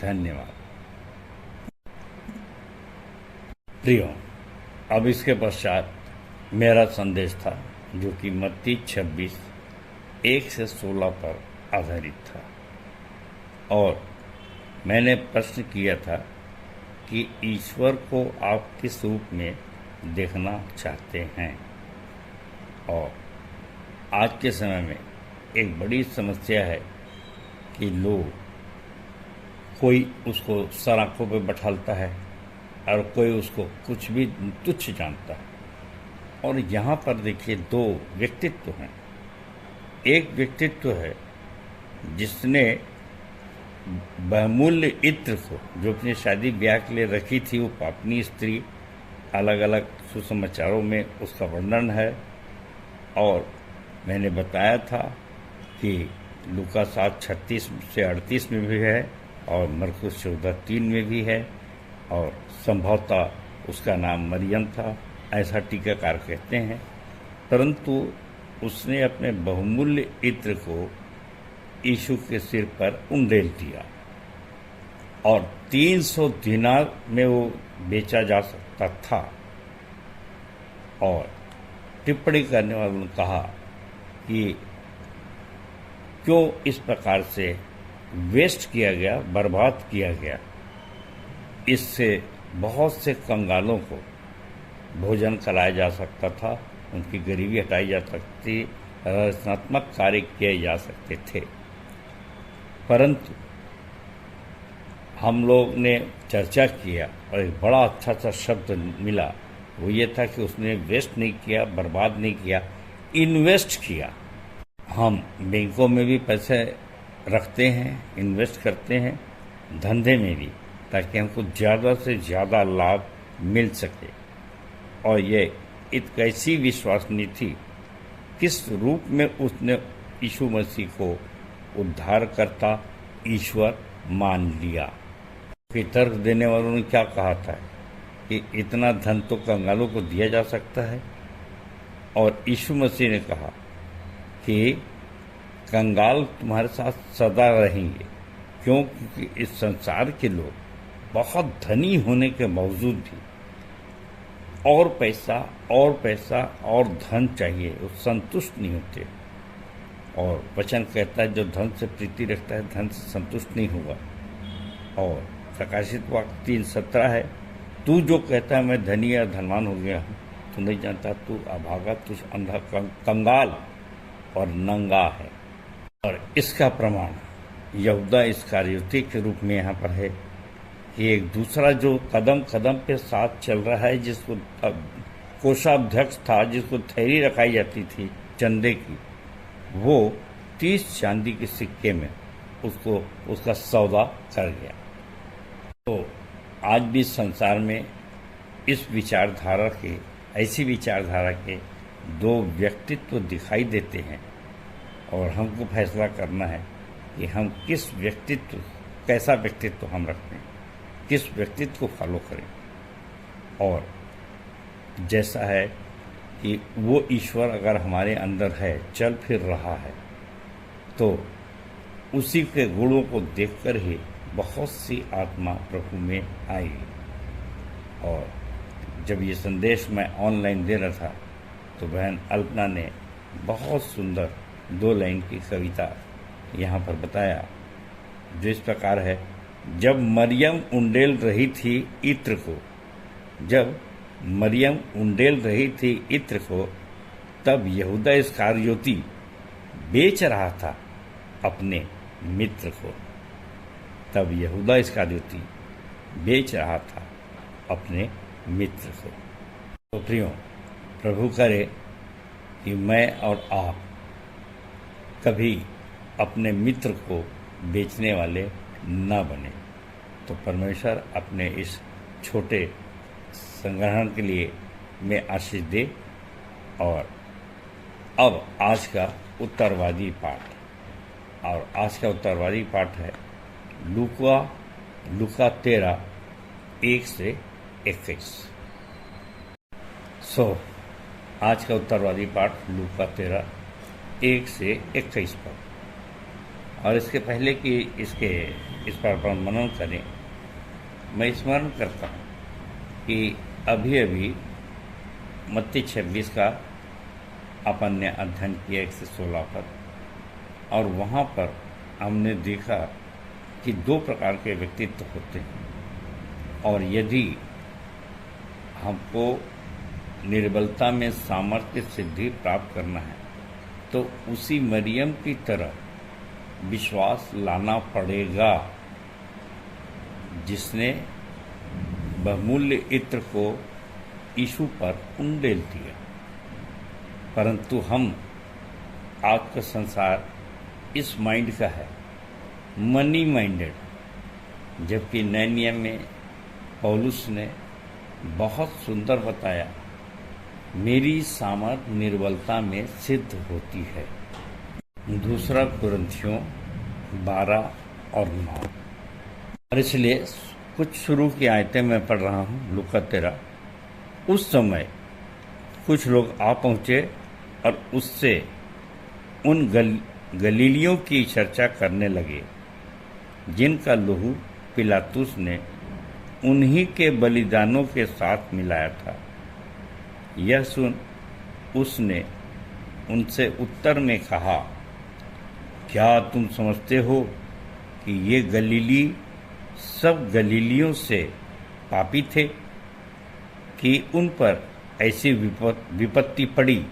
धन्यवाद। प्रियो, अब इसके पश्चात मेरा संदेश था जो कि मत्ती 26:1-16 पर आधारित था और मैंने प्रश्न किया था कि ईश्वर को आप किस रूप में देखना चाहते हैं। और आज के समय में एक बड़ी समस्या है कि लोग, कोई उसको सराखों पे बैठालता है और कोई उसको कुछ भी तुच्छ जानता है। और यहाँ पर देखिए दो व्यक्तित्व हैं। एक व्यक्तित्व है जिसने बहुमूल्य इत्र को, जो अपनी शादी ब्याह के लिए रखी थी, वो पापनी स्त्री, अलग अलग सुसमाचारों में उसका वर्णन है। और मैंने बताया था कि लूका 7:36-38 में भी है और मरकुस 14:3 में भी है और संभवतः उसका नाम मरियम था, ऐसा टीकाकार कहते हैं। परंतु उसने अपने बहुमूल्य इत्र को यीशु के सिर पर उंडेल दिया और 300 दिनार में वो बेचा जा सकता था। और टिप्पणी करने वालों ने कहा कि क्यों इस प्रकार से वेस्ट किया गया, बर्बाद किया गया। इससे बहुत से कंगालों को भोजन कराया जा सकता था, उनकी गरीबी हटाई जा सकती, रचनात्मक कार्य किए जा सकते थे। परंतु हम लोग ने चर्चा किया और एक बड़ा अच्छा सा शब्द मिला, वो ये था कि उसने वेस्ट नहीं किया, बर्बाद नहीं किया, इन्वेस्ट किया। हम बैंकों में भी पैसे रखते हैं, इन्वेस्ट करते हैं, धंधे में भी, ताकि हमको ज़्यादा से ज़्यादा लाभ मिल सके। और ये एक ऐसी विश्वसनीय थी, किस रूप में उसने यीशु मसीह को उद्धारकर्ता ईश्वर मान लिया। फिर तर्क देने वालों ने क्या कहा था कि इतना धन तो कंगालों को दिया जा सकता है, और यीशु मसीह ने कहा कि कंगाल तुम्हारे साथ सदा रहेंगे। क्यों? क्योंकि इस संसार के लोग बहुत धनी होने के बावजूद भी और पैसा और धन चाहिए, वो संतुष्ट नहीं होते। और वचन कहता है जो धन से प्रीति रखता है धन से संतुष्ट नहीं होगा। और प्रकाशित वाक्य 3:17 है, तू जो कहता है मैं धनी या धनवान हो गया हूँ, तू नहीं जानता, तू अभागा, तू अंधा, कंगाल और नंगा है। और इसका प्रमाण यहूदा इस्करियोती के रूप में यहाँ पर है कि एक दूसरा जो कदम कदम पे साथ चल रहा है, जिसको कोषाध्यक्ष था, जिसको थैली रखाई जाती थी चंदे की, वो 30 चांदी के सिक्के में उसको उसका सौदा कर गया। तो आज भी संसार में इस विचारधारा के, ऐसी विचारधारा के दो व्यक्तित्व दिखाई देते हैं और हमको फैसला करना है कि हम किस व्यक्तित्व, कैसा व्यक्तित्व हम रखते हैं, किस व्यक्तित्व को फॉलो करें। और जैसा है कि वो ईश्वर अगर हमारे अंदर है, चल फिर रहा है, तो उसी के गुणों को देखकर ही बहुत सी आत्मा प्रभु में आएगी। और जब ये संदेश मैं ऑनलाइन दे रहा था तो बहन अल्पना ने बहुत सुंदर 2 लाइन की कविता यहाँ पर बताया, जो इस प्रकार है। जब मरियम उंडेल रही थी इत्र को, जब मरियम उंडेल रही थी इत्र को, तब यहूदा इस्करियोती बेच रहा था अपने मित्र को। तब यहूदा इस्करियोती बेच रहा था अपने मित्र को। तो प्रियो, प्रभु करे कि मैं और आप कभी अपने मित्र को बेचने वाले न बने। तो परमेश्वर अपने इस छोटे संग्रहण के लिए मैं आशीष दे। और अब आज का उत्तरवादी पाठ, और आज का उत्तरवादी पाठ है लूका 13 1 से 21। आज का उत्तरवादी पाठ लूका 13 1 से 21 पर। और इसके पहले कि इस पर अपन मनन करें, मैं स्मरण करता हूँ कि अभी अभी मत्ती 26 का अपन ने अध्ययन किया 1 से 16 पर, और वहाँ पर हमने देखा कि 2 प्रकार के व्यक्तित्व होते हैं। और यदि हमको निर्बलता में सामर्थ्य सिद्धि प्राप्त करना है तो उसी मरियम की तरह विश्वास लाना पड़ेगा, जिसने बहुमूल्य इत्र को यीशु पर उंडेल दिया। परंतु हम, आज का संसार इस माइंड का है, मनी माइंडेड, जबकि नए नियम में पौलुस ने बहुत सुंदर बताया, मेरी सामर्थ निर्बलता में सिद्ध होती है। 2 कुरिन्थियों 12 और 9। और इसलिए कुछ शुरू की आयतें मैं पढ़ रहा हूँ। लूका 13। उस समय कुछ लोग आ पहुँचे और उससे उन गलीलियों की चर्चा करने लगे जिनका लहू पिलातुस ने उन्हीं के बलिदानों के साथ मिलाया था। यह सुन उसने उनसे उत्तर में कहा, क्या तुम समझते हो कि ये गलीली सब गलीलियों से पापी थे कि उन पर ऐसी विपत्ति पड़ी?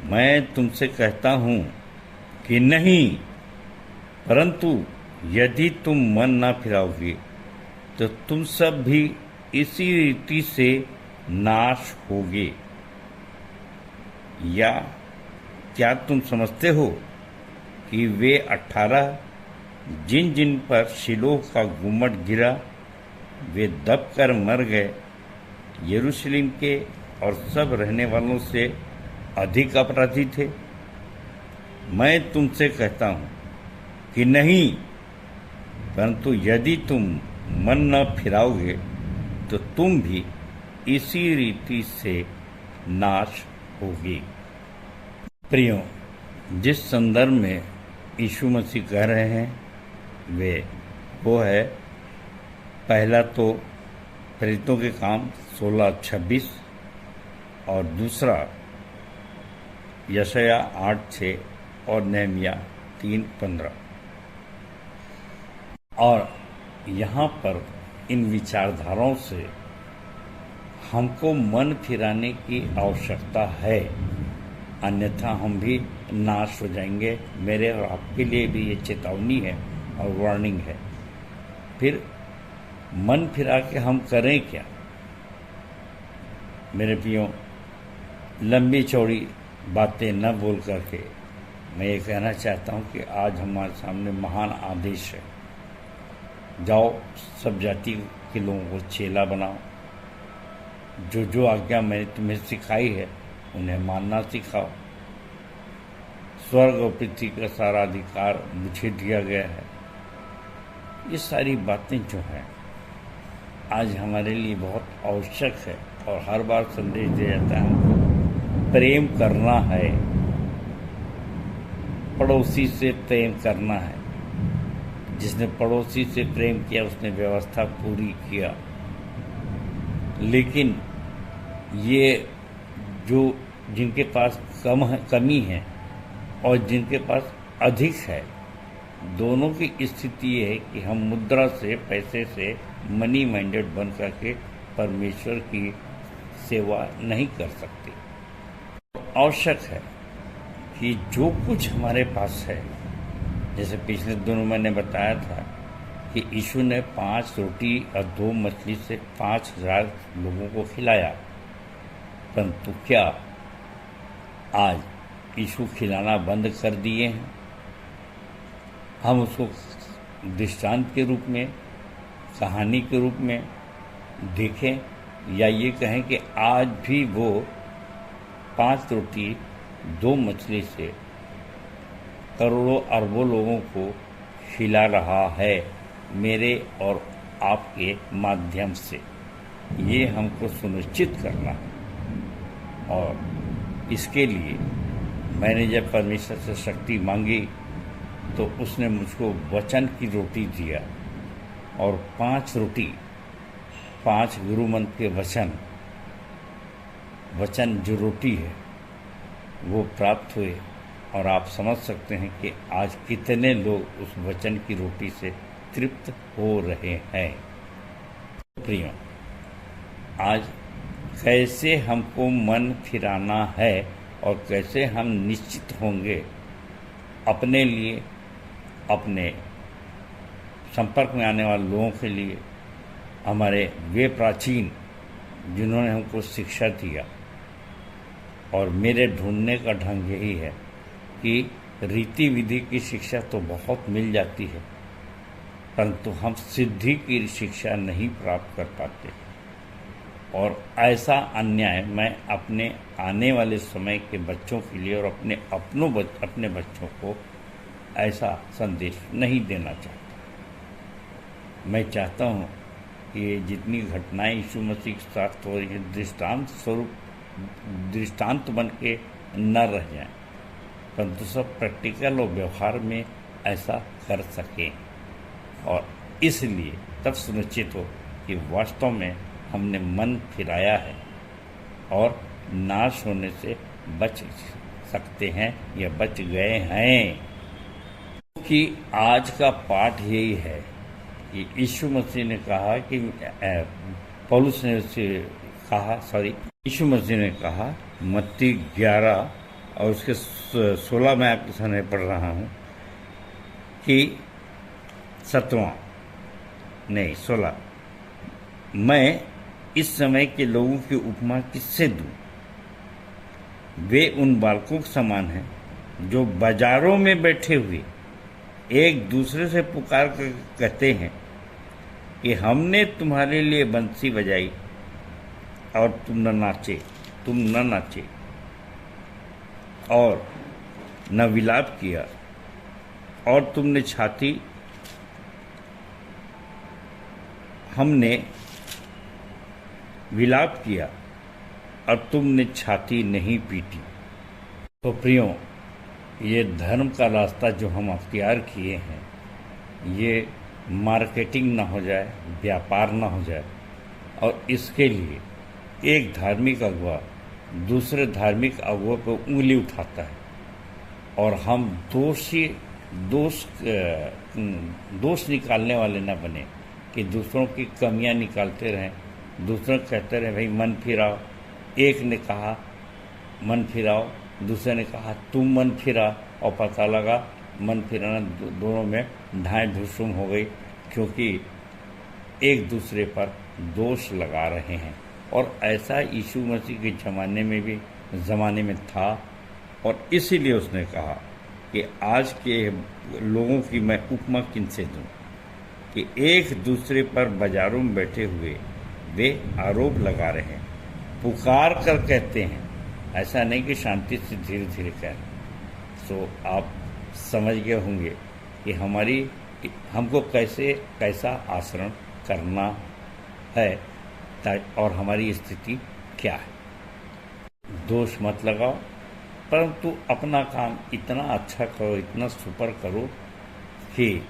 मैं तुमसे कहता हूँ कि नहीं, परंतु यदि तुम मन ना फिराओगे तो तुम सब भी इसी रीति से नाश होगे। या क्या तुम समझते हो कि वे 18 जिन जिन पर शिलोह का गुम्मट गिरा वे दब कर मर गए, यरूशलेम के और सब रहने वालों से अधिक अपराधी थे? मैं तुमसे कहता हूँ कि नहीं, परंतु यदि तुम मन न फिराओगे तो तुम भी इसी रीति से नाश होगी। प्रियो, जिस संदर्भ में यीशु मसीह कह रहे हैं वो है, पहला तो प्रेरितों के काम 16:26 और दूसरा यशाया 8:6 और नहमिया 3:15। और यहाँ पर इन विचारधाराओं से हमको मन फिराने की आवश्यकता है, अन्यथा हम भी नाश हो जाएंगे। मेरे और आपके लिए भी ये चेतावनी है और वार्निंग है। फिर मन फिरा के हम करें क्या? मेरे प्रियो, लंबी चौड़ी बातें न बोल करके मैं ये कहना चाहता हूँ कि आज हमारे सामने महान आदेश है। जाओ, सब जाति के लोगों को चेला बनाओ। जो जो आज्ञा मैंने तुम्हें सिखाई है उन्हें मानना सिखाओ। स्वर्ग और पृथ्वी का सारा अधिकार मुझे दिया गया है। ये सारी बातें जो हैं आज हमारे लिए बहुत आवश्यक है। और हर बार संदेश दिया जाता है हमको प्रेम करना है, पड़ोसी से प्रेम करना है। जिसने पड़ोसी से प्रेम किया उसने व्यवस्था पूरी किया। लेकिन ये जो जिनके पास कमी है और जिनके पास अधिक है, दोनों की स्थिति ये है कि हम मुद्रा से, पैसे से मनी माइंडेड बन करके परमेश्वर की सेवा नहीं कर सकते। आवश्यक है कि जो कुछ हमारे पास है, जैसे पिछले दिनों मैंने बताया था कि यीशु ने 5 रोटी और 2 मछली से 5000 लोगों को खिलाया, परंतु क्या आज यीशु खिलाना बंद कर दिए हैं? हम उसको दृष्टांत के रूप में, कहानी के रूप में देखें, या ये कहें कि आज भी वो 5 रोटी 2 मछली से करोड़ों अरबों लोगों को खिला रहा है मेरे और आपके माध्यम से। ये हमको सुनिश्चित करना है और इसके लिए मैंने जब परमेश्वर से शक्ति मांगी तो उसने मुझको वचन की रोटी दिया और 5 रोटी, 5 गुरुमंत्र के वचन जो रोटी है वो प्राप्त हुए। और आप समझ सकते हैं कि आज कितने लोग उस वचन की रोटी से तृप्त हो रहे हैं। प्रियो, आज कैसे हमको मन फिराना है और कैसे हम निश्चित होंगे अपने लिए, अपने संपर्क में आने वाले लोगों के लिए, हमारे वे प्राचीन जिन्होंने हमको शिक्षा दिया। और मेरे ढूंढने का ढंग यही है कि रीति विधि की शिक्षा तो बहुत मिल जाती है, परंतु हम सिद्धि की शिक्षा नहीं प्राप्त कर पाते। और ऐसा अन्याय मैं अपने आने वाले समय के बच्चों के लिए और अपने बच्चों को ऐसा संदेश नहीं देना चाहता। मैं चाहता हूँ कि जितनी घटनाएं यीशु मसीह के साथ हो रही है, दृष्टांत बन के न रह जाएं, परंतु सब प्रैक्टिकल और व्यवहार में ऐसा कर सकें। और इसलिए तब सुनिश्चित हो कि वास्तव में हमने मन फिराया है और नाश होने से बच सकते हैं या बच गए हैं। कि आज का पाठ यही है कि यीशु मसीह ने कहा कि पौलुस ने उसे कहा, यीशु मसीह ने कहा मत्ती 11 और उसके 16 में आपके सामने पढ़ रहा हूँ कि 16 मैं इस समय के लोगों की उपमा किससे दूं? वे उन बालकों के समान हैं जो बाजारों में बैठे हुए एक दूसरे से पुकार कर कहते हैं कि हमने तुम्हारे लिए बंसी बजाई और तुम न नाचे और न विलाप किया, और तुमने हमने विलाप किया और तुमने छाती नहीं पीटी। तो प्रियो, ये धर्म का रास्ता जो हम अख्तियार किए हैं, ये मार्केटिंग ना हो जाए, व्यापार ना हो जाए, और इसके लिए एक धार्मिक अगुआ दूसरे धार्मिक अगुआ पर उंगली उठाता है और हम दोष निकालने वाले ना बने कि दूसरों की कमियां निकालते रहें, दूसरों कहते रहे भाई मन फिराओ। एक ने कहा मन फिराओ, दूसरे ने कहा तुम मन फिरा, और पता लगा मन फिराना दोनों में ढाई ढुसुम हो गई, क्योंकि एक दूसरे पर दोष लगा रहे हैं। और ऐसा यीशु मसीह के ज़माने में था, और इसीलिए उसने कहा कि आज के लोगों की मैं उपमा किनसे दूं कि एक दूसरे पर बाजारों में बैठे हुए वे आरोप लगा रहे हैं, पुकार कर कहते हैं, ऐसा नहीं कि शांति से धीरे धीरे कह। सो आप समझ गए होंगे कि हमको कैसा आचरण करना है और हमारी स्थिति क्या है। दोष मत लगाओ, परंतु अपना काम इतना अच्छा करो, इतना सुपर करो कि,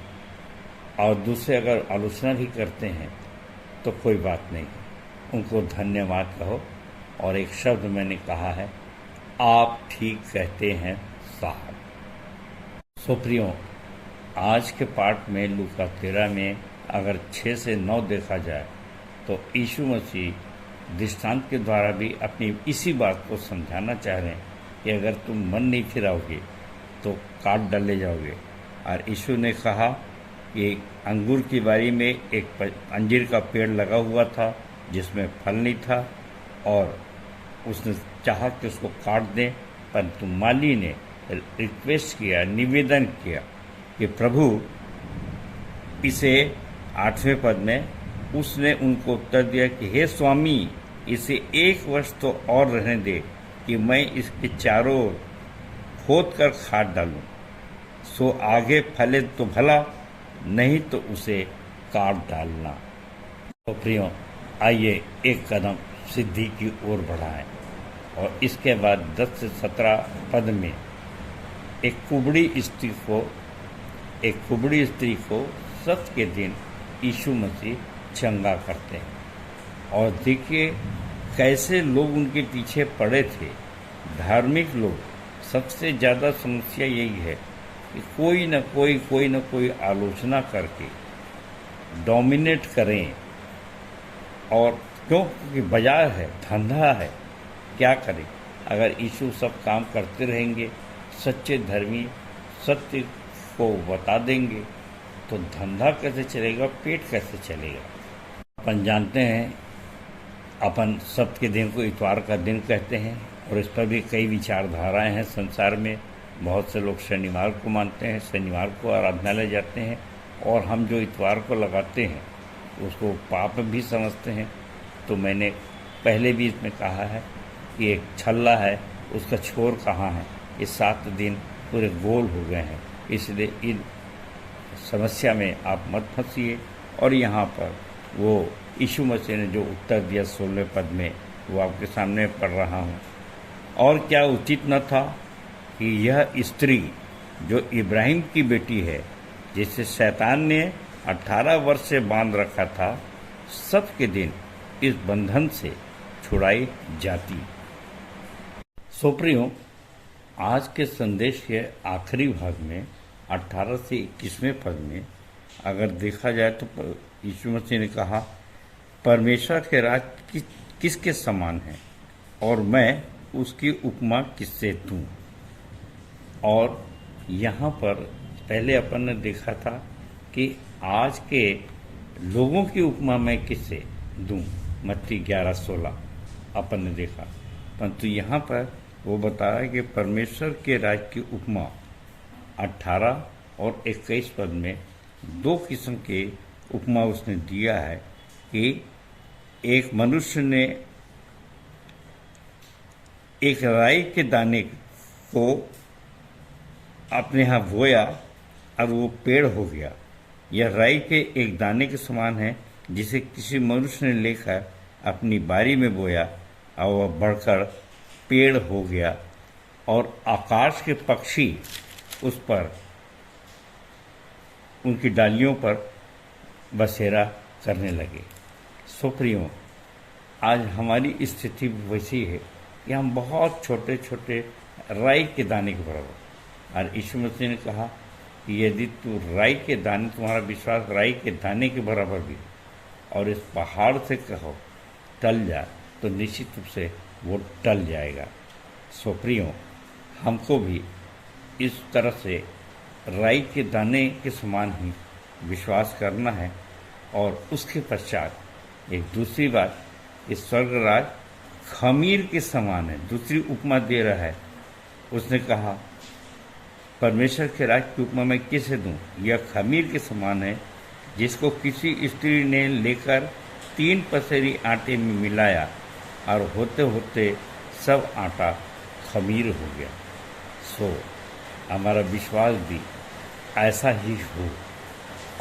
और दूसरे अगर आलोचना भी करते हैं तो कोई बात नहीं, उनको धन्यवाद कहो। और एक शब्द मैंने कहा है आप ठीक कहते हैं साहब। सुप्रियो, आज के पाठ में लूका 13 में अगर 6 से 9 देखा जाए तो यीशु मसीह दृष्टांत के द्वारा भी अपनी इसी बात को समझाना चाह रहे हैं कि अगर तुम मन नहीं फिराओगे तो काट डाले जाओगे। और यीशु ने कहा कि अंगूर की बारी में एक अंजीर का पेड़ लगा हुआ था जिसमें फल नहीं था और उसने चाहा कि उसको काट दें, परंतु माली ने रिक्वेस्ट किया, निवेदन किया कि प्रभु इसे 8वें पद में उसने उनको उत्तर दिया कि हे स्वामी, इसे 1 वर्ष तो और रहने दे कि मैं इसके चारों ओर खोद कर खाद डालूं, सो आगे फले तो भला, नहीं तो उसे काट डालना। तो प्रियो, आइए एक कदम सिद्धि की ओर बढ़ाएं। और इसके बाद 10 से 17 पद में एक कुबड़ी स्त्री को सप्त के दिन यीशु मसीह चंगा करते हैं। और देखिए कैसे लोग उनके पीछे पड़े थे। धार्मिक लोग, सबसे ज़्यादा समस्या यही है कि कोई न कोई आलोचना करके डोमिनेट करें। और क्योंकि बाजार है, धंधा है, क्या करें। अगर यीशु सब काम करते रहेंगे, सच्चे धर्मी सत्य को बता देंगे, तो धंधा कैसे चलेगा, पेट कैसे चलेगा। अपन जानते हैं, अपन सप्त के दिन को इतवार का दिन कहते हैं और इस पर भी कई विचारधाराएं हैं संसार में। बहुत से लोग शनिवार को मानते हैं, शनिवार को आराधनालय जाते हैं, और हम जो इतवार को लगाते हैं उसको पाप भी समझते हैं। तो मैंने पहले भी इसमें कहा है कि एक छल्ला है, उसका छोर कहाँ है। ये 7 दिन पूरे गोल हो गए हैं, इसलिए इन समस्या में आप मत फंसिए। और यहाँ पर वो यीशु मसीह ने जो उत्तर दिया 16 पद में, वो आपके सामने पढ़ रहा हूँ। और क्या उचित न था कि यह स्त्री जो इब्राहिम की बेटी है, जिसे शैतान ने 18 वर्ष से बांध रखा था, सप्त के दिन इस बंधन से छुड़ाई जाती। सो प्रियो, आज के संदेश के आखिरी भाग में 18 से 21वें पद में अगर देखा जाए तो यीशु मसीह ने कहा, परमेश्वर के राज किसके समान है और मैं उसकी उपमा किससे दूं। और यहाँ पर पहले अपन ने देखा था कि आज के लोगों की उपमा मैं किससे दूं, मत्ती 11:16 अपन ने देखा। परंतु यहाँ पर वो बता रहा है कि परमेश्वर के राज की उपमा 18 और 21 पद में 2 किस्म के उपमा उसने दिया है कि एक मनुष्य ने एक राई के दाने को अपने यहाँ बोया और वो पेड़ हो गया। यह राई के एक दाने के समान है जिसे किसी मनुष्य ने लेकर अपनी बारी में बोया और वह बढ़कर पेड़ हो गया और आकाश के पक्षी उस पर, उनकी डालियों पर बसेरा करने लगे। सो प्रियो, आज हमारी स्थिति वैसी है कि हम बहुत छोटे छोटे राई के दाने के बराबर। और यीशु मसीह ने कहा कि यदि तू राई के दाने, तुम्हारा विश्वास राई के दाने के बराबर भी, और इस पहाड़ से कहो टल जा, तो निश्चित रूप से वो टल जाएगा। सो प्रियो, हमको भी इस तरह से राई के दाने के समान ही विश्वास करना है। और उसके पश्चात एक दूसरी बात, इस स्वर्ग राज खमीर के समान है। दूसरी उपमा दे रहा है, उसने कहा परमेश्वर के राज की उपमा मैं किसे दूं, यह खमीर के समान है जिसको किसी स्त्री ने लेकर 3 पसेरी आटे में मिलाया और होते होते सब आटा खमीर हो गया। सो हमारा विश्वास भी ऐसा ही हो।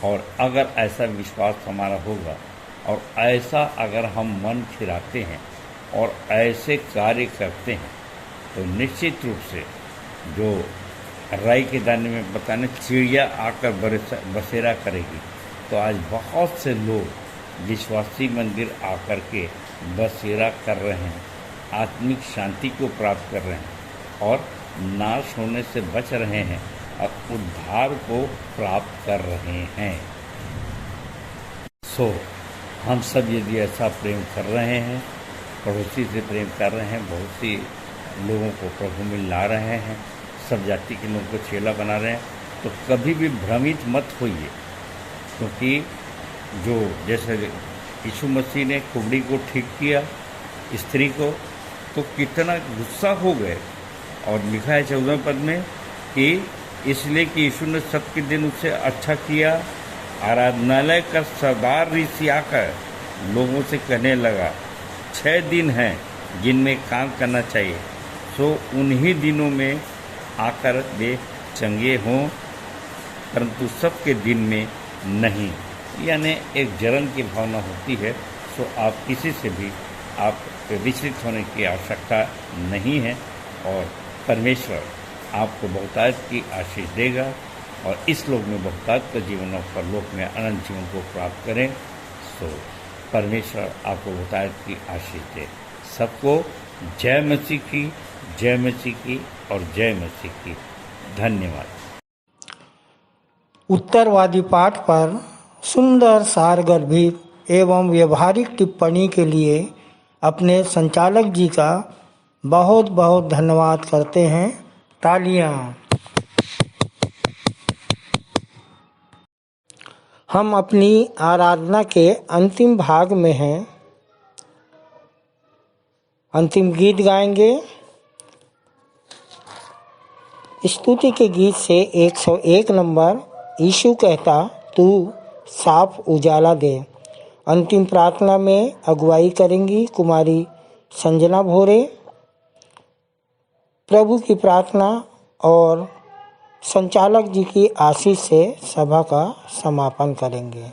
और अगर ऐसा विश्वास हमारा होगा और ऐसा अगर हम मन फिराते हैं और ऐसे कार्य करते हैं, तो निश्चित रूप से जो राई के दाने में बताने चिड़िया आकर बसेरा करेगी, तो आज बहुत से लोग विश्वासी मंदिर आकर के बसेरा कर रहे हैं, आत्मिक शांति को प्राप्त कर रहे हैं। और नाश होने से बच रहे हैं और उद्धार को प्राप्त कर रहे हैं। सो हम सब यदि ऐसा प्रेम कर रहे हैं, पड़ोसी से प्रेम कर रहे हैं, बहुत सी लोगों को प्रभु में ला रहे हैं, सब जाति के लोगों को चेला बना रहे हैं, तो कभी भी भ्रमित मत होइए। क्योंकि जो जैसे यीशु मसीह ने कुबड़ी को ठीक किया, स्त्री को, तो कितना गुस्सा हो गए। और लिखा है 14वें पद में कि इसलिए कि यीशु ने सबके दिन उससे अच्छा किया। आराधनालय का सरदार ऋषि आकर लोगों से कहने लगा, 6 दिन हैं जिनमें काम करना चाहिए, सो उन्हीं दिनों में आकर वे चंगे हों, परंतु सबके दिन में नहीं। यानी एक जलन की भावना होती है। सो आप किसी से भी आप विचलित होने की आवश्यकता नहीं है और परमेश्वर आपको बहुतायत की आशीष देगा और इस लोक में बहुतायत का जीवन और परलोक में अनंत जीवन को प्राप्त करें। सो परमेश्वर आपको बहुतायत की आशीष दे। सबको जय मसीह की, जय मसीह की और जय मसीह की। धन्यवाद। उत्तरवादी पाठ पर सुंदर सारगर्भित एवं व्यवहारिक टिप्पणी के लिए अपने संचालक जी का बहुत बहुत धन्यवाद करते हैं। तालियां। हम अपनी आराधना के अंतिम भाग में हैं। अंतिम गीत गाएंगे। स्तुति के गीत से 101 नंबर, यीशु कहता तू साफ उजाला दे। अंतिम प्रार्थना में अगुवाई करेंगी कुमारी संजना भोरे। प्रभु की प्रार्थना और संचालक जी की आशीष से सभा का समापन करेंगे।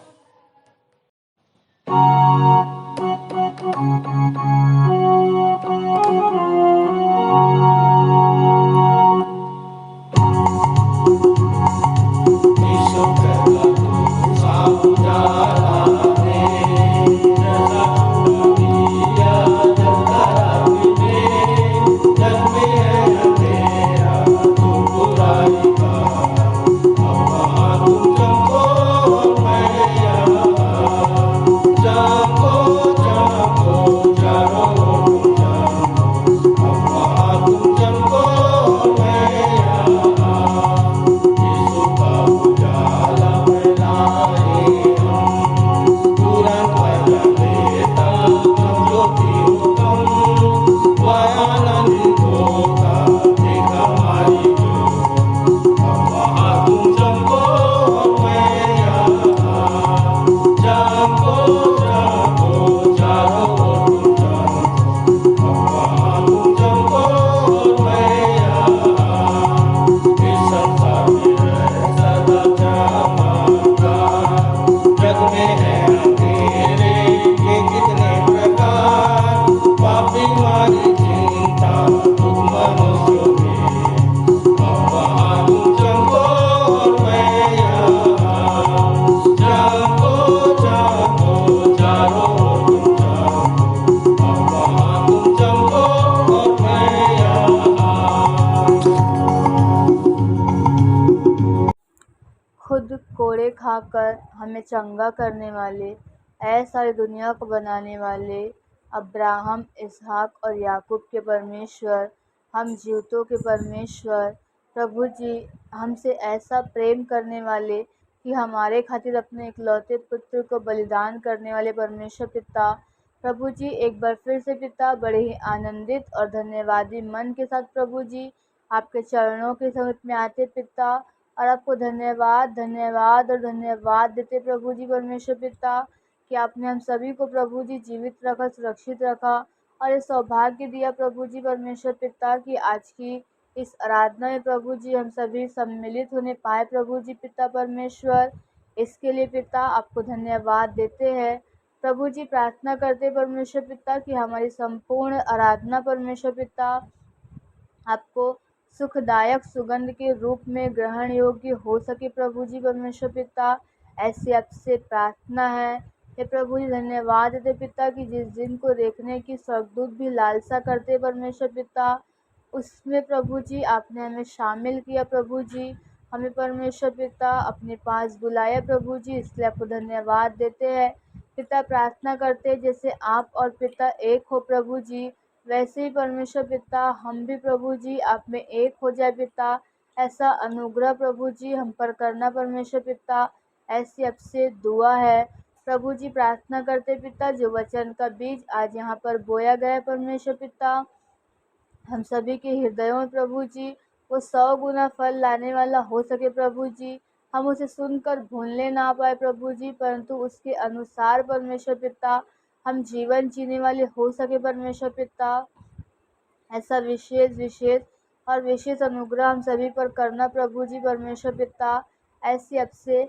खुद कोड़े खाकर हमें चंगा करने वाले, सारी दुनिया को बनाने वाले, अब्राहम, इसहाक और याकूब के परमेश्वर, हम जीवतों के परमेश्वर, प्रभु जी हमसे ऐसा प्रेम करने वाले कि हमारे खातिर अपने इकलौते पुत्र को बलिदान करने वाले परमेश्वर पिता, प्रभु जी एक बार फिर से पिता बड़े ही आनंदित और धन्यवादी मन के साथ प्रभु जी आपके चरणों के समीप में आते पिता और आपको धन्यवाद धन्यवाद और धन्यवाद देते प्रभु जी परमेश्वर पिता कि आपने हम सभी को प्रभु जी जीवित रखा, सुरक्षित रखा और ये सौभाग्य दिया प्रभु जी परमेश्वर पिता कि आज की इस आराधना में प्रभु जी हम सभी सम्मिलित होने पाए प्रभु जी पिता परमेश्वर। इसके लिए पिता आपको धन्यवाद देते हैं प्रभु जी। प्रार्थना करते परमेश्वर पिता कि हमारी संपूर्ण आराधना परमेश्वर पिता आपको सुखदायक सुगंध के रूप में ग्रहण योग्य हो सके प्रभु जी परमेश्वर पिता। ऐसी आपसे प्रार्थना है हे प्रभु जी। धन्यवाद देते पिता कि जिस दिन को देखने की स्वर्गदूत भी लालसा करते परमेश्वर पिता, उसमें प्रभु जी आपने हमें शामिल किया। प्रभु जी हमें परमेश्वर पिता अपने पास बुलाया प्रभु जी, इसलिए आपको धन्यवाद देते हैं। पिता प्रार्थना करते हैं जैसे आप और पिता एक हो प्रभु जी, वैसे ही परमेश्वर पिता हम भी प्रभु जी आप में एक हो जाए पिता। ऐसा अनुग्रह प्रभु जी हम पर करना परमेश्वर पिता, ऐसी आपसे दुआ है। प्रभु जी प्रार्थना करते पिता जो वचन का बीज आज यहाँ पर बोया गया है परमेश्वर पिता, हम सभी के हृदयों में प्रभु जी वो 100 गुना फल लाने वाला हो सके प्रभु जी। हम उसे सुनकर भूलने ना पाए प्रभु जी, परंतु उसके अनुसार परमेश्वर पिता हम जीवन जीने वाले हो सके परमेश्वर पिता। ऐसा विशेष अनुग्रह हम सभी पर करना प्रभु जी परमेश्वर पिता, ऐसी आपसे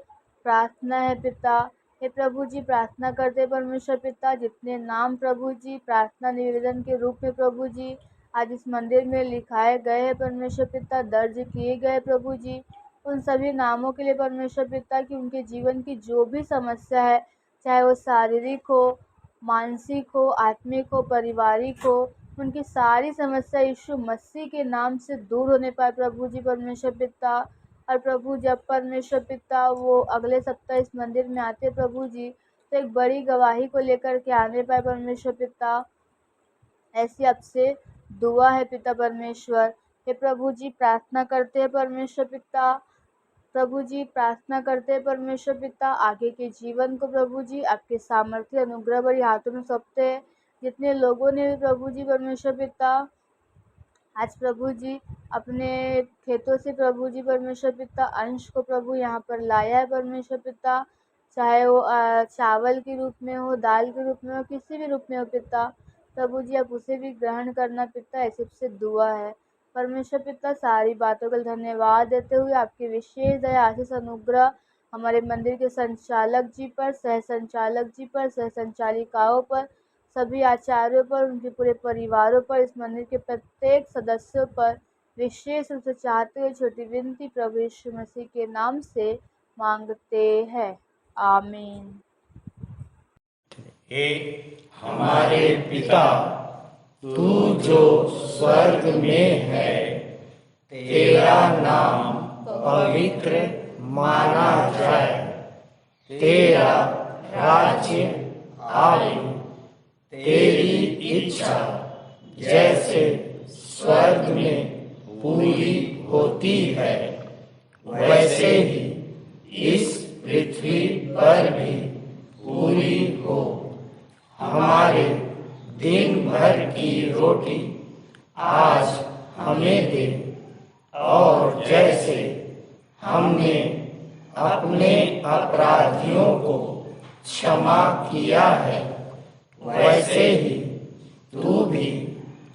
प्रार्थना है पिता। हे प्रभु जी प्रार्थना करते परमेश्वर पिता जितने नाम प्रभु जी प्रार्थना निवेदन के रूप में प्रभु जी आज इस मंदिर में लिखाए गए हैं परमेश्वर पिता, दर्ज किए गए प्रभु जी, उन सभी नामों के लिए परमेश्वर पिता कि उनके जीवन की जो भी समस्या है, चाहे वो शारीरिक हो, मानसिक हो, आत्मिक हो, पारिवारिक हो, उनकी सारी समस्या यीशु मसीह के नाम से दूर होने पाए प्रभु जी परमेश्वर पिता। और प्रभु जब परमेश्वर पिता वो अगले सप्ताह इस मंदिर में आते प्रभु जी, तो एक बड़ी गवाही को लेकर के आने पाए परमेश्वर पिता, ऐसी आपसे दुआ है पिता परमेश्वर। हे प्रभु जी प्रार्थना करते हैं परमेश्वर पिता, प्रभु जी प्रार्थना करते हैं परमेश्वर पिता आगे के जीवन को प्रभु जी आपके सामर्थ्य अनुग्रह भरी हाथों में सौंपते हैं। जितने लोगों ने भी प्रभु जी परमेश्वर पिता आज प्रभु जी अपने खेतों से प्रभु जी परमेश्वर पिता अंश को प्रभु यहाँ पर लाया है परमेश्वर पिता, चाहे वो चावल के रूप में हो, दाल के रूप में हो, किसी भी रूप में हो पिता, प्रभु जी आप उसे भी ग्रहण करना पिता, ऐसे से दुआ है परमेश्वर पिता। सारी बातों का धन्यवाद देते हुए आपके विशेष दया आशीष अनुग्रह हमारे मंदिर के संचालक जी पर, सह संचालक जी पर, सह संचालिकाओं पर, सभी आचार्यों पर, उनके पूरे परिवारों पर, इस मंदिर के प्रत्येक सदस्यों पर विशेष रूप से चाहते हुए छोटी विनती प्रभु यीशु मसीह के नाम से मांगते हैं, आमीन। हे हमारे पिता, तू जो स्वर्ग में है, तेरा नाम पवित्र माना जाए, तेरा राज्य आए, तेरी इच्छा जैसे स्वर्ग में पूरी होती है, वैसे ही इस पृथ्वी पर भी पूरी हो। हमारे दिन भर की रोटी आज हमें दे, और जैसे हमने अपने अपराधियों को क्षमा किया है, वैसे ही तू भी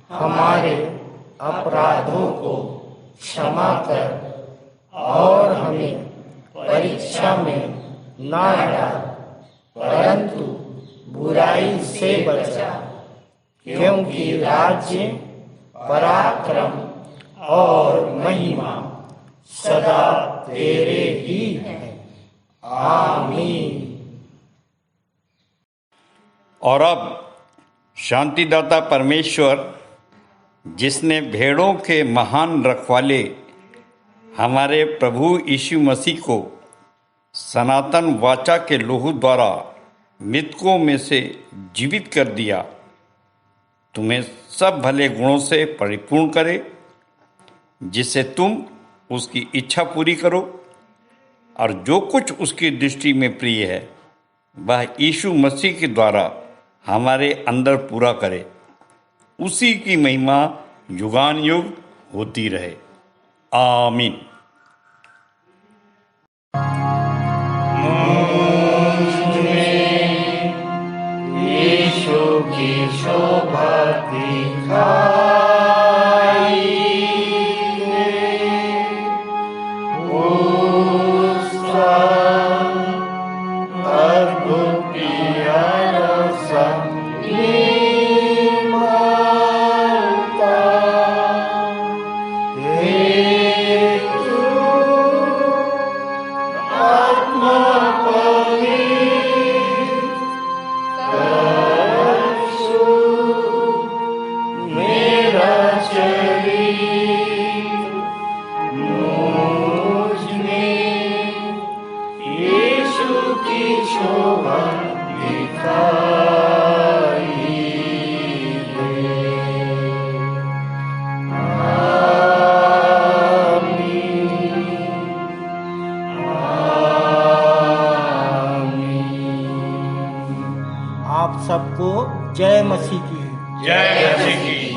हमारे अपराधों को क्षमा कर, और हमें परीक्षा में ना डाल, परंतु बुराई से बचा, क्योंकि राज्य, पराक्रम और महिमा सदा तेरे ही हैं, आमीन। और अब शांतिदाता परमेश्वर, जिसने भेड़ों के महान रखवाले हमारे प्रभु यीशु मसीह को सनातन वाचा के लोहू द्वारा मृतकों में से जीवित कर दिया, तुम्हें सब भले गुणों से परिपूर्ण करे, जिससे तुम उसकी इच्छा पूरी करो और जो कुछ उसकी दृष्टि में प्रिय है वह यीशु मसीह के द्वारा हमारे अंदर पूरा करे। उसी की महिमा युगान युग होती रहे, आमीन। यीशु की शोभा दिखाई उसका अद्भुत प्यारा संगीत हे तू सबको जय मसीह की। जय मसीह की।